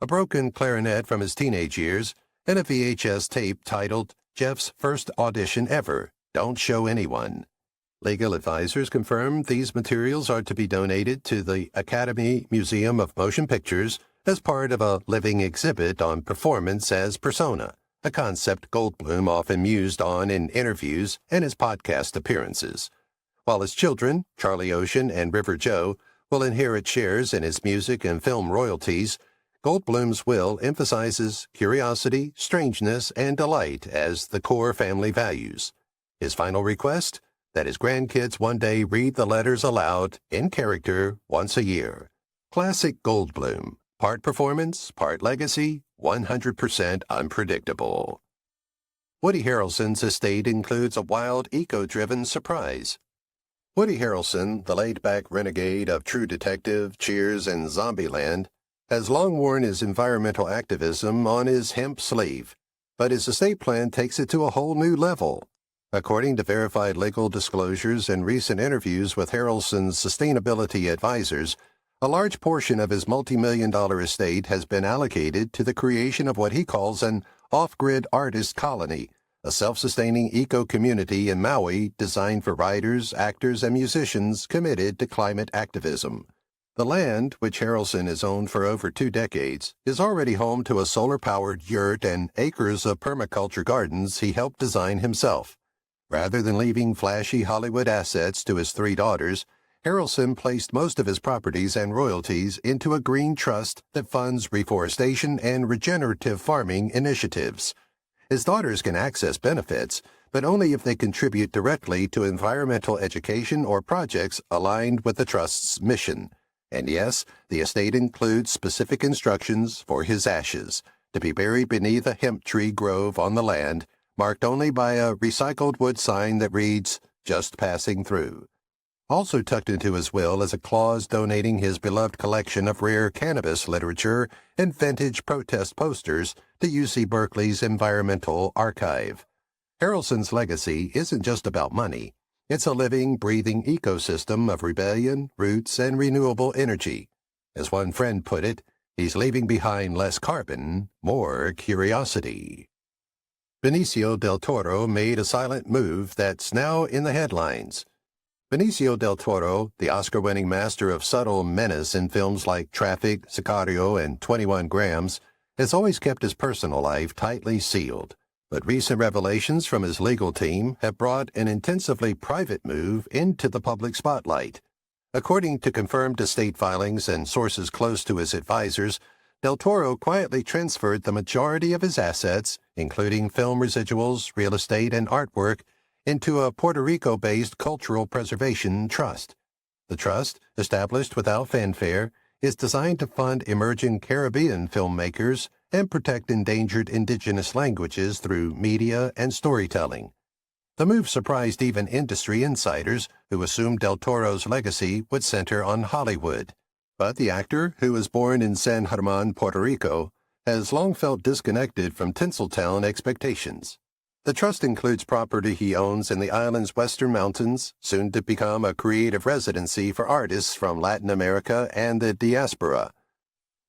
S1: a broken clarinet from his teenage years, and a VHS tape titled "Jeff's First Audition Ever, Don't Show Anyone." Legal advisors confirmed these materials are to be donated to the Academy Museum of Motion Pictures as part of a living exhibit on performance as persona, a concept Goldblum often mused on in interviews and his podcast appearances. While his children, Charlie Ocean and River Joe, will inherit shares in his music and film royalties, Goldblum's will emphasizes curiosity, strangeness, and delight as the core family values. His final request? That his grandkids one day read the letters aloud, in character, once a year. Classic Goldblum. Part performance, part legacy, 100% unpredictable. Woody Harrelson's estate includes a wild, eco-driven surprise. Woody Harrelson, the laid-back renegade of True Detective, Cheers, and Zombieland, has long worn his environmental activism on his hemp sleeve, but his estate plan takes it to a whole new level. According to verified legal disclosures and recent interviews with Harrelson's sustainability advisors, a large portion of his multi-million-dollar estate has been allocated to the creation of what he calls an off-grid artist colony, a self-sustaining eco-community in Maui designed for writers, actors, and musicians committed to climate activism. The land, which Harrelson has owned for over 2 decades, is already home to a solar-powered yurt and acres of permaculture gardens he helped design himself. Rather than leaving flashy Hollywood assets to his 3 daughters, Harrelson placed most of his properties and royalties into a green trust that funds reforestation and regenerative farming initiatives. His daughters can access benefits, but only if they contribute directly to environmental education or projects aligned with the trust's mission. And yes, the estate includes specific instructions for his ashes, to be buried beneath a hemp tree grove on the land, marked only by a recycled wood sign that reads, "Just passing through." Also tucked into his will is a clause donating his beloved collection of rare cannabis literature and vintage protest posters to UC Berkeley's Environmental Archive. Harrelson's legacy isn't just about money. It's a living, breathing ecosystem of rebellion, roots, and renewable energy. As one friend put it, he's leaving behind less carbon, more curiosity. Benicio del Toro made a silent move that's now in the headlines. Benicio del Toro, the Oscar-winning master of subtle menace in films like Traffic, Sicario, and 21 Grams, has always kept his personal life tightly sealed. But recent revelations from his legal team have brought an intensively private move into the public spotlight. According to confirmed estate filings and sources close to his advisors, Del Toro quietly transferred the majority of his assets, including film residuals, real estate, and artwork, into a Puerto Rico-based cultural preservation trust. The trust, established without fanfare, is designed to fund emerging Caribbean filmmakers and protect endangered indigenous languages through media and storytelling. The move surprised even industry insiders who assumed Del Toro's legacy would center on Hollywood. But the actor, who was born in San Germán, Puerto Rico, has long felt disconnected from Tinseltown expectations. The trust includes property he owns in the island's western mountains, soon to become a creative residency for artists from Latin America and the diaspora.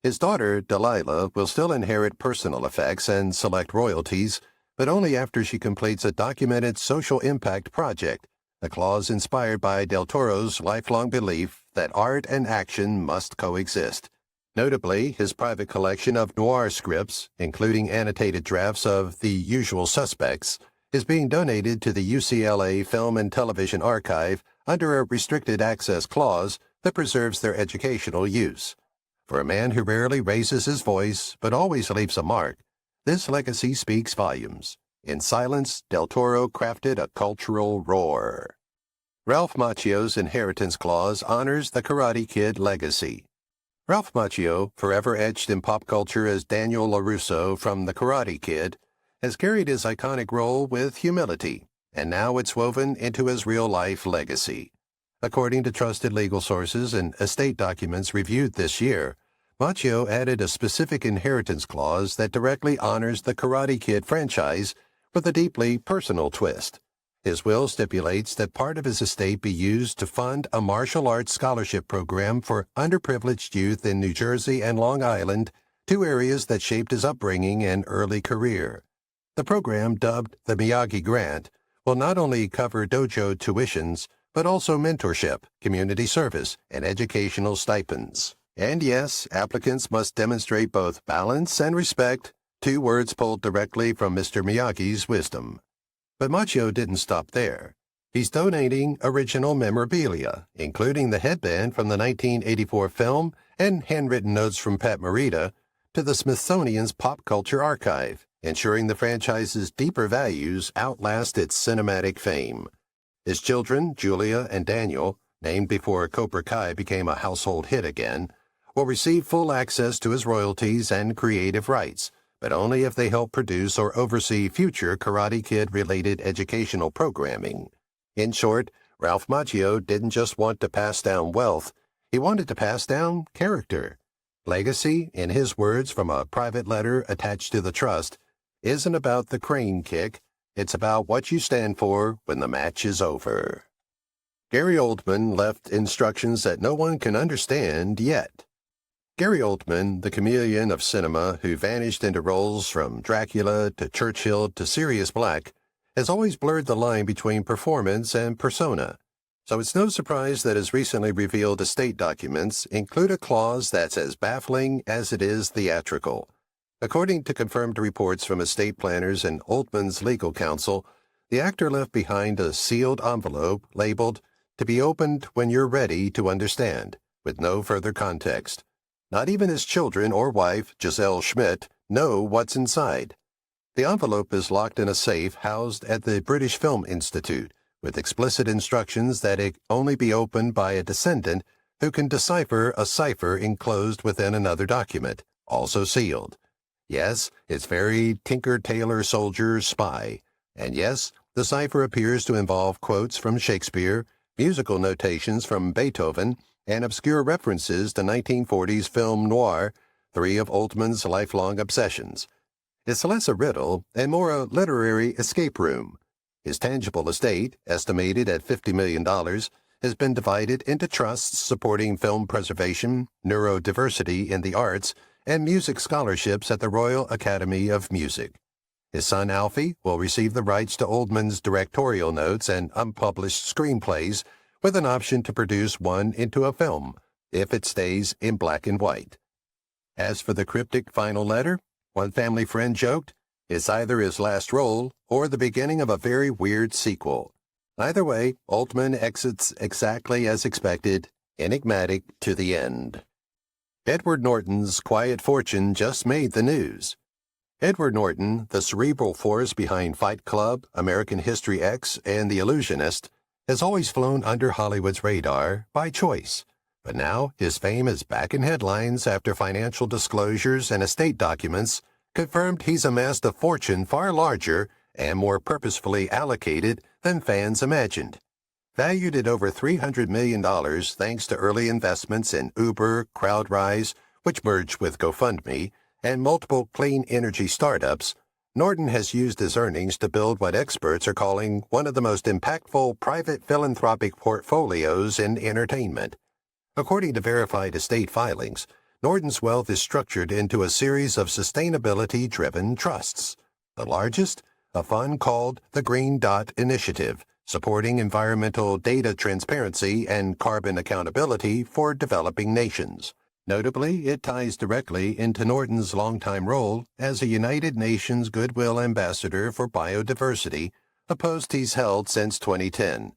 S1: His daughter, Delilah, will still inherit personal effects and select royalties, but only after she completes a documented social impact project, a clause inspired by Del Toro's lifelong belief that art and action must coexist. Notably, his private collection of noir scripts, including annotated drafts of The Usual Suspects, is being donated to the UCLA Film and Television Archive under a restricted access clause that preserves their educational use. For a man who rarely raises his voice but always leaves a mark, this legacy speaks volumes. In silence, Del Toro crafted a cultural roar. Ralph Macchio's inheritance clause honors the Karate Kid legacy. Ralph Macchio, forever etched in pop culture as Daniel LaRusso from The Karate Kid, has carried his iconic role with humility, and now it's woven into his real-life legacy. According to trusted legal sources and estate documents reviewed this year, Macchio added a specific inheritance clause that directly honors the Karate Kid franchise with a deeply personal twist. His will stipulates that part of his estate be used to fund a martial arts scholarship program for underprivileged youth in New Jersey and Long Island, two areas that shaped his upbringing and early career. The program, dubbed the Miyagi Grant, will not only cover dojo tuitions, but also mentorship, community service, and educational stipends. And yes, applicants must demonstrate both balance and respect, two words pulled directly from Mr. Miyagi's wisdom. But Macchio didn't stop there. He's donating original memorabilia, including the headband from the 1984 film and handwritten notes from Pat Morita, to the Smithsonian's Pop Culture Archive, ensuring the franchise's deeper values outlast its cinematic fame. His children, Julia and Daniel, named before Cobra Kai became a household hit again, will receive full access to his royalties and creative rights, but only if they help produce or oversee future Karate Kid-related educational programming. In short, Ralph Macchio didn't just want to pass down wealth, he wanted to pass down character. Legacy, in his words from a private letter attached to the trust, isn't about the crane kick, it's about what you stand for when the match is over. Gary Oldman left instructions that no one can understand yet. Gary Oldman, the chameleon of cinema who vanished into roles from Dracula to Churchill to Sirius Black, has always blurred the line between performance and persona. So it's no surprise that his recently revealed estate documents include a clause that's as baffling as it is theatrical. According to confirmed reports from estate planners and Oldman's legal counsel, the actor left behind a sealed envelope labeled, "To be opened when you're ready to understand," with no further context. Not even his children or wife, Giselle Schmidt, know what's inside. The envelope is locked in a safe housed at the British Film Institute, with explicit instructions that it only be opened by a descendant who can decipher a cipher enclosed within another document, also sealed. Yes, it's very Tinker-Tailor Soldier Spy. And yes, the cipher appears to involve quotes from Shakespeare, musical notations from Beethoven, and obscure references to 1940s film noir, three of Oldman's lifelong obsessions. It's less a riddle and more a literary escape room. His tangible estate, estimated at $50 million, has been divided into trusts supporting film preservation, neurodiversity in the arts, and music scholarships at the Royal Academy of Music. His son Alfie will receive the rights to Oldman's directorial notes and unpublished screenplays, with an option to produce one into a film, if it stays in black and white. As for the cryptic final letter, one family friend joked, it's either his last role or the beginning of a very weird sequel. Either way, Oldman exits exactly as expected, enigmatic to the end. Edward Norton's quiet fortune just made the news. Edward Norton, the cerebral force behind Fight Club, American History X, and The Illusionist, has always flown under Hollywood's radar by choice. But now his fame is back in headlines after financial disclosures and estate documents confirmed he's amassed a fortune far larger and more purposefully allocated than fans imagined. Valued at over $300 million thanks to early investments in Uber, CrowdRise, which merged with GoFundMe, and multiple clean energy startups, Norton has used his earnings to build what experts are calling one of the most impactful private philanthropic portfolios in entertainment. According to verified estate filings, Norton's wealth is structured into a series of sustainability-driven trusts. The largest, a fund called the Green Dot Initiative, supporting environmental data transparency and carbon accountability for developing nations. Notably, it ties directly into Norton's longtime role as a United Nations Goodwill Ambassador for Biodiversity, a post he's held since 2010.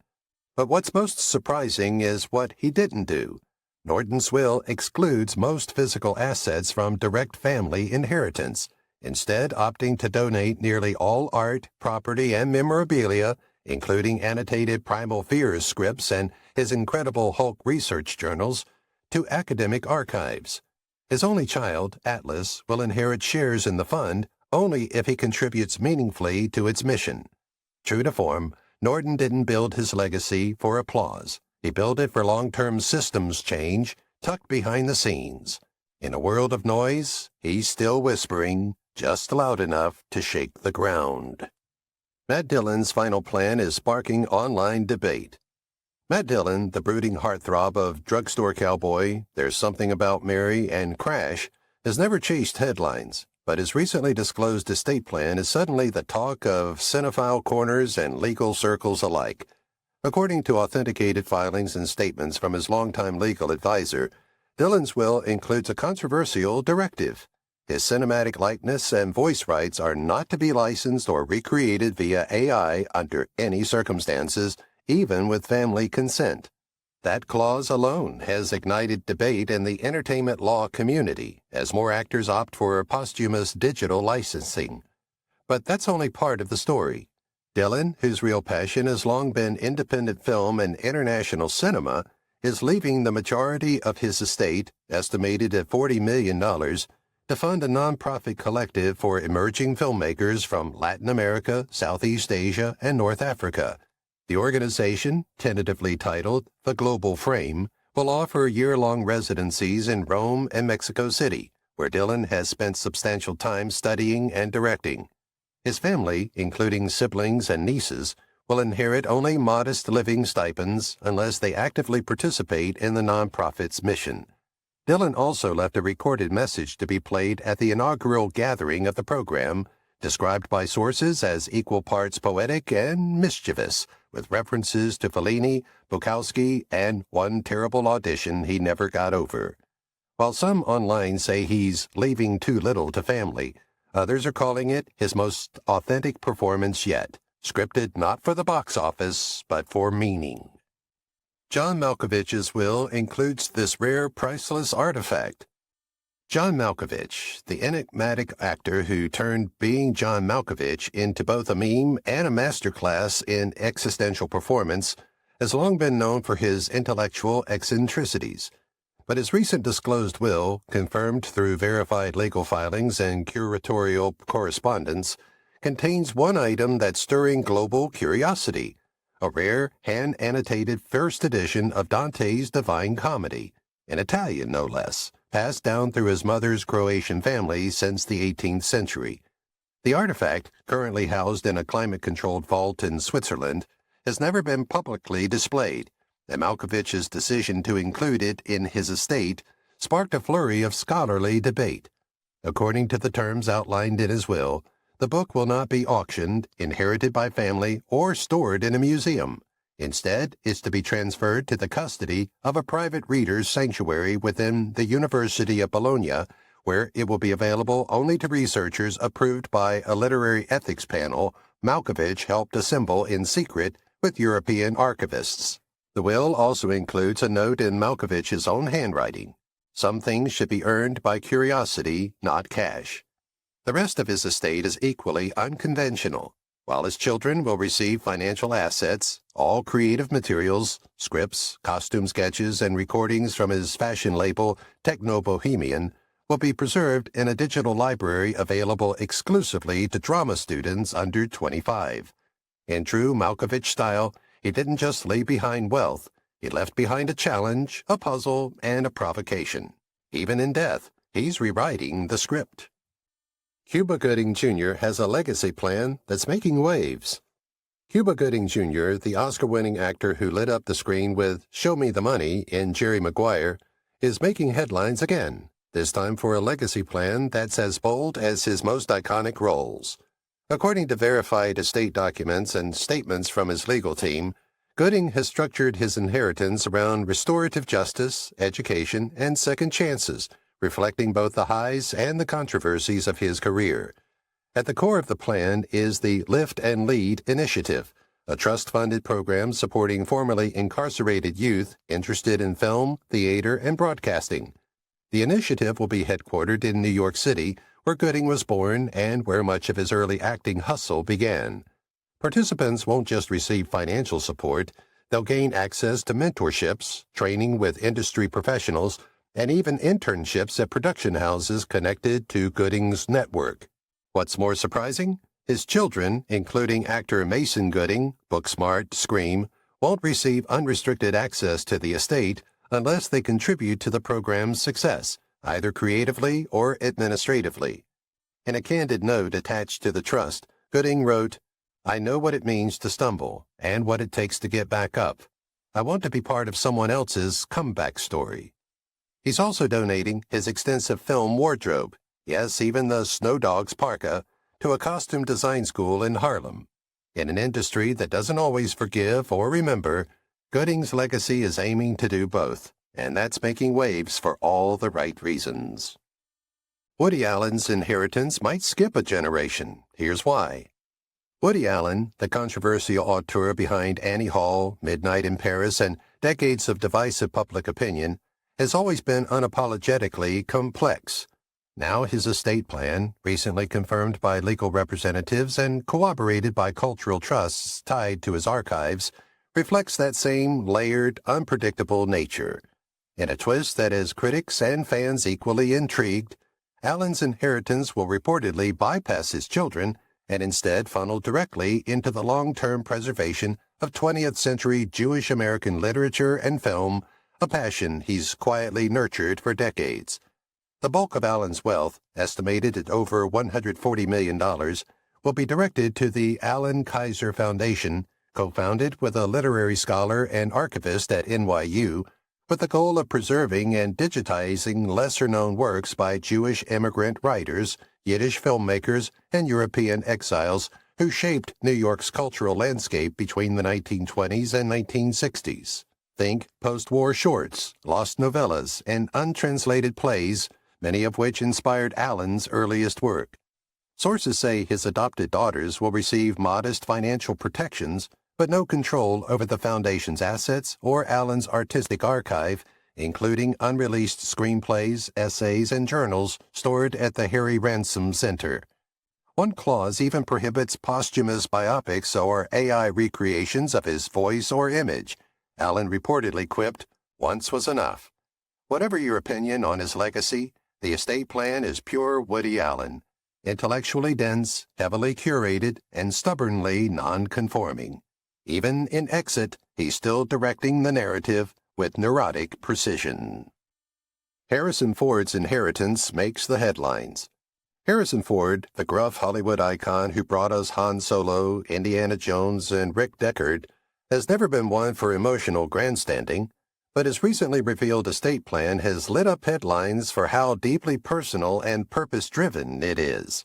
S1: But what's most surprising is what he didn't do. Norton's will excludes most physical assets from direct family inheritance, instead opting to donate nearly all art, property, and memorabilia, including annotated Primal Fears scripts and his Incredible Hulk research journals, to academic archives. His only child, Atlas, will inherit shares in the fund only if he contributes meaningfully to its mission. True to form, Norton didn't build his legacy for applause. He built it for long-term systems change, tucked behind the scenes. In a world of noise, he's still whispering, just loud enough to shake the ground. Matt Dillon's final plan is sparking online debate. Matt Dillon, the brooding heartthrob of Drugstore Cowboy, There's Something About Mary, and Crash, has never chased headlines, but his recently disclosed estate plan is suddenly the talk of cinephile corners and legal circles alike. According to authenticated filings and statements from his longtime legal advisor, Dillon's will includes a controversial directive. His cinematic likeness and voice rights are not to be licensed or recreated via AI under any circumstances, even with family consent. That clause alone has ignited debate in the entertainment law community as more actors opt for posthumous digital licensing. But that's only part of the story. Dillon, whose real passion has long been independent film and international cinema, is leaving the majority of his estate, estimated at $40 million, to fund a nonprofit collective for emerging filmmakers from Latin America, Southeast Asia, and North Africa. The organization, tentatively titled The Global Frame, will offer year-long residencies in Rome and Mexico City, where Dillon has spent substantial time studying and directing. His family, including siblings and nieces, will inherit only modest living stipends unless they actively participate in the nonprofit's mission. Dillon also left a recorded message to be played at the inaugural gathering of the program, described by sources as equal parts poetic and mischievous, with references to Fellini, Bukowski, and one terrible audition he never got over. While some online say he's leaving too little to family, others are calling it his most authentic performance yet, scripted not for the box office, but for meaning. John Malkovich's will includes this rare, priceless artifact. John Malkovich, the enigmatic actor who turned being John Malkovich into both a meme and a masterclass in existential performance, has long been known for his intellectual eccentricities. But his recent disclosed will, confirmed through verified legal filings and curatorial correspondence, contains one item that's stirring global curiosity: a rare, hand-annotated first edition of Dante's Divine Comedy, in Italian no less, passed down through his mother's Croatian family since the 18th century. The artifact, currently housed in a climate-controlled vault in Switzerland, has never been publicly displayed, and Malkovich's decision to include it in his estate sparked a flurry of scholarly debate. According to the terms outlined in his will, the book will not be auctioned, inherited by family, or stored in a museum. Instead, it's to be transferred to the custody of a private reader's sanctuary within the University of Bologna, where it will be available only to researchers approved by a literary ethics panel Malkovich helped assemble in secret with European archivists. The will also includes a note in Malkovich's own handwriting. Some things should be earned by curiosity, not cash. The rest of his estate is equally unconventional. While his children will receive financial assets, all creative materials, scripts, costume sketches, and recordings from his fashion label Techno Bohemian will be preserved in a digital library available exclusively to drama students under 25. In true Malkovich style, he didn't just leave behind wealth, he left behind a challenge, a puzzle, and a provocation. Even in death, he's rewriting the script. Cuba Gooding Jr. has a legacy plan that's making waves. Cuba Gooding Jr., the Oscar-winning actor who lit up the screen with "Show Me the Money" in Jerry Maguire, is making headlines again, this time for a legacy plan that's as bold as his most iconic roles. According to verified estate documents and statements from his legal team, Gooding has structured his inheritance around restorative justice, education, and second chances, reflecting both the highs and the controversies of his career. At the core of the plan is the Lift and Lead Initiative, a trust-funded program supporting formerly incarcerated youth interested in film, theater, and broadcasting. The initiative will be headquartered in New York City, where Gooding was born and where much of his early acting hustle began. Participants won't just receive financial support, they'll gain access to mentorships, training with industry professionals, and even internships at production houses connected to Gooding's network. What's more surprising? His children, including actor Mason Gooding, Booksmart, Scream, won't receive unrestricted access to the estate unless they contribute to the program's success, either creatively or administratively. In a candid note attached to the trust, Gooding wrote, "I know what it means to stumble and what it takes to get back up. I want to be part of someone else's comeback story." He's also donating his extensive film wardrobe, yes, even the Snow Dogs parka, to a costume design school in Harlem. In an industry that doesn't always forgive or remember, Gooding's legacy is aiming to do both, and that's making waves for all the right reasons. Woody Allen's inheritance might skip a generation. Here's why. Woody Allen, the controversial auteur behind Annie Hall, Midnight in Paris, and decades of divisive public opinion, has always been unapologetically complex. Now his estate plan, recently confirmed by legal representatives and corroborated by cultural trusts tied to his archives, reflects that same layered, unpredictable nature. In a twist that has critics and fans equally intrigued, Allen's inheritance will reportedly bypass his children and instead funnel directly into the long-term preservation of 20th century Jewish American literature and film, a passion he's quietly nurtured for decades. The bulk of Allen's wealth, estimated at over $140 million, will be directed to the Allen Kaiser Foundation, co-founded with a literary scholar and archivist at NYU, with the goal of preserving and digitizing lesser-known works by Jewish immigrant writers, Yiddish filmmakers, and European exiles who shaped New York's cultural landscape between the 1920s and 1960s. Think post-war shorts, lost novellas, and untranslated plays, many of which inspired Allen's earliest work. Sources say his adopted daughters will receive modest financial protections, but no control over the foundation's assets or Allen's artistic archive, including unreleased screenplays, essays, and journals stored at the Harry Ransom Center. One clause even prohibits posthumous biopics or AI recreations of his voice or image. Allen reportedly quipped, "Once was enough." Whatever your opinion on his legacy, the estate plan is pure Woody Allen, intellectually dense, heavily curated, and stubbornly non-conforming. Even in Exit, he's still directing the narrative with neurotic precision. Harrison Ford's inheritance makes the headlines. Harrison Ford, the gruff Hollywood icon who brought us Han Solo, Indiana Jones, and Rick Deckard, has never been one for emotional grandstanding, but his recently revealed estate plan has lit up headlines for how deeply personal and purpose-driven it is.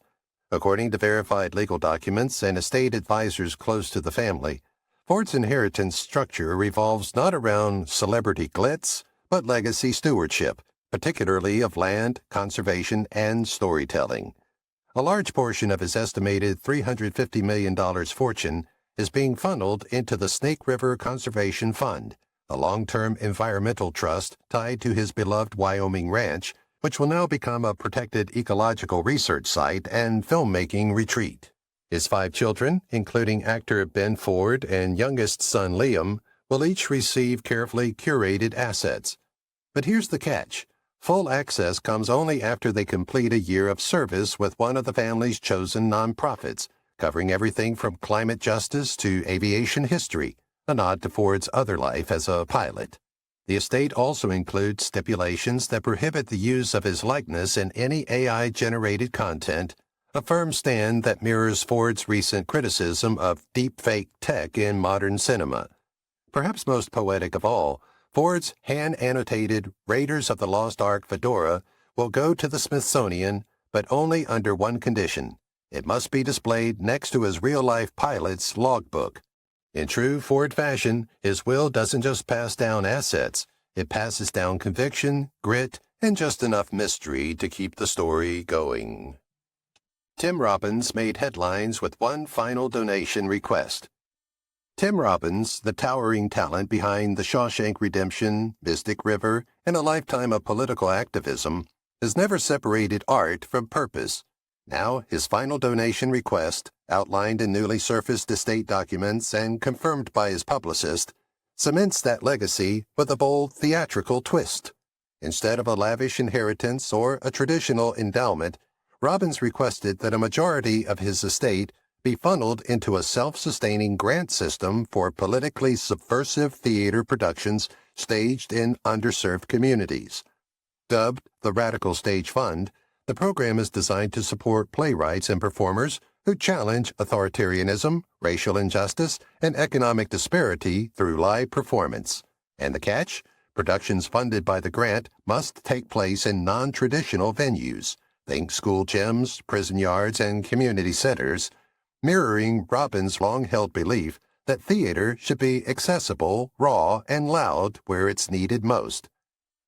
S1: According to verified legal documents and estate advisors close to the family, Ford's inheritance structure revolves not around celebrity glitz, but legacy stewardship, particularly of land, conservation, and storytelling. A large portion of his estimated $350 million fortune is being funneled into the Snake River Conservation Fund, a long-term environmental trust tied to his beloved Wyoming ranch, which will now become a protected ecological research site and filmmaking retreat. His 5 children, including actor Ben Ford and youngest son Liam, will each receive carefully curated assets. But here's the catch. Full access comes only after they complete a year of service with one of the family's chosen nonprofits, covering everything from climate justice to aviation history, a nod to Ford's other life as a pilot. The estate also includes stipulations that prohibit the use of his likeness in any AI-generated content, a firm stand that mirrors Ford's recent criticism of deepfake tech in modern cinema. Perhaps most poetic of all, Ford's hand-annotated Raiders of the Lost Ark fedora will go to the Smithsonian, but only under one condition. It must be displayed next to his real-life pilot's logbook. In true Ford fashion, his will doesn't just pass down assets. It passes down conviction, grit, and just enough mystery to keep the story going. Tim Robbins made headlines with one final donation request. Tim Robbins, the towering talent behind The Shawshank Redemption, Mystic River, and a lifetime of political activism, has never separated art from purpose. Now, his final donation request, outlined in newly surfaced estate documents and confirmed by his publicist, cements that legacy with a bold theatrical twist. Instead of a lavish inheritance or a traditional endowment, Robbins requested that a majority of his estate be funneled into a self-sustaining grant system for politically subversive theater productions staged in underserved communities. Dubbed the Radical Stage Fund, the program is designed to support playwrights and performers who challenge authoritarianism, racial injustice, and economic disparity through live performance. And the catch? Productions funded by the grant must take place in non-traditional venues. Think school gyms, prison yards, and community centers, mirroring Robbins' long-held belief that theater should be accessible, raw, and loud where it's needed most.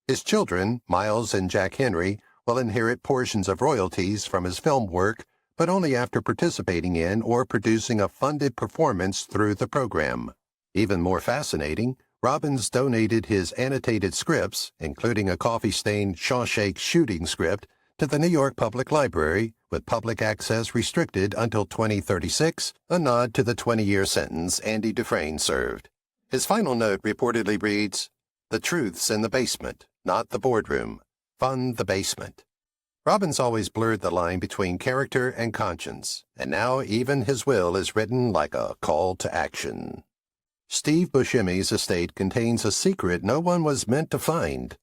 S1: His children, Miles and Jack Henry, will inherit portions of royalties from his film work, but only after participating in or producing a funded performance through the program. Even more fascinating, Robbins donated his annotated scripts, including a coffee-stained Shawshank shooting script, to the New York Public Library, with public access restricted until 2036, a nod to the 20-year sentence Andy Dufresne served. His final note reportedly reads, "The truth's in the basement, not the boardroom. Fund the basement." Robbins always blurred the line between character and conscience, and now even his will is written like a call to action. Steve Buscemi's estate contains a secret no one was meant to find.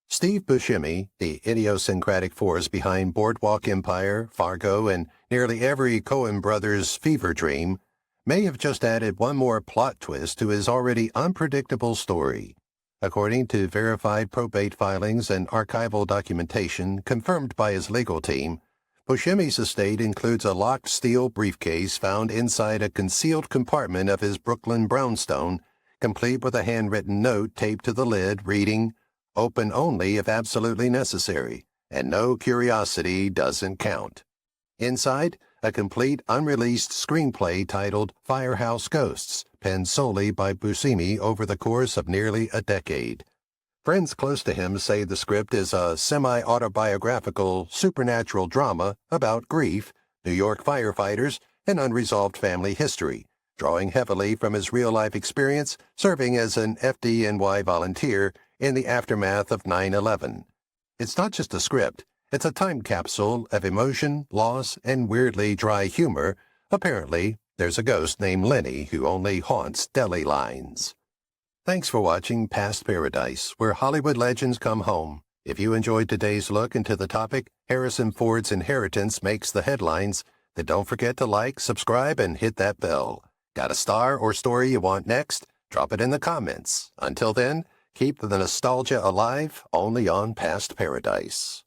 S1: Steve Buscemi, the idiosyncratic force behind Boardwalk Empire, Fargo, and nearly every Coen brothers' fever dream, may have just added one more plot twist to his already unpredictable story. According to verified probate filings and archival documentation confirmed by his legal team, Buscemi's estate includes a locked steel briefcase found inside a concealed compartment of his Brooklyn brownstone, complete with a handwritten note taped to the lid reading, "Open only if absolutely necessary, and no curiosity doesn't count." Inside, a complete unreleased screenplay titled Firehouse Ghosts, penned solely by Buscemi over the course of nearly a decade. Friends close to him say the script is a semi-autobiographical, supernatural drama about grief, New York firefighters, and unresolved family history, drawing heavily from his real-life experience serving as an FDNY volunteer in the aftermath of 9/11. It's not just a script, it's a time capsule of emotion, loss, and weirdly dry humor. Apparently, there's a ghost named Lenny who only haunts deli lines. Thanks for watching Past Paradise, where Hollywood legends come home. If you enjoyed today's look into the topic, Harrison Ford's inheritance makes the headlines, then don't forget to like, subscribe, and hit that bell. Got a star or story you want next? Drop it in the comments. Until then, keep the nostalgia alive only on Past Paradise.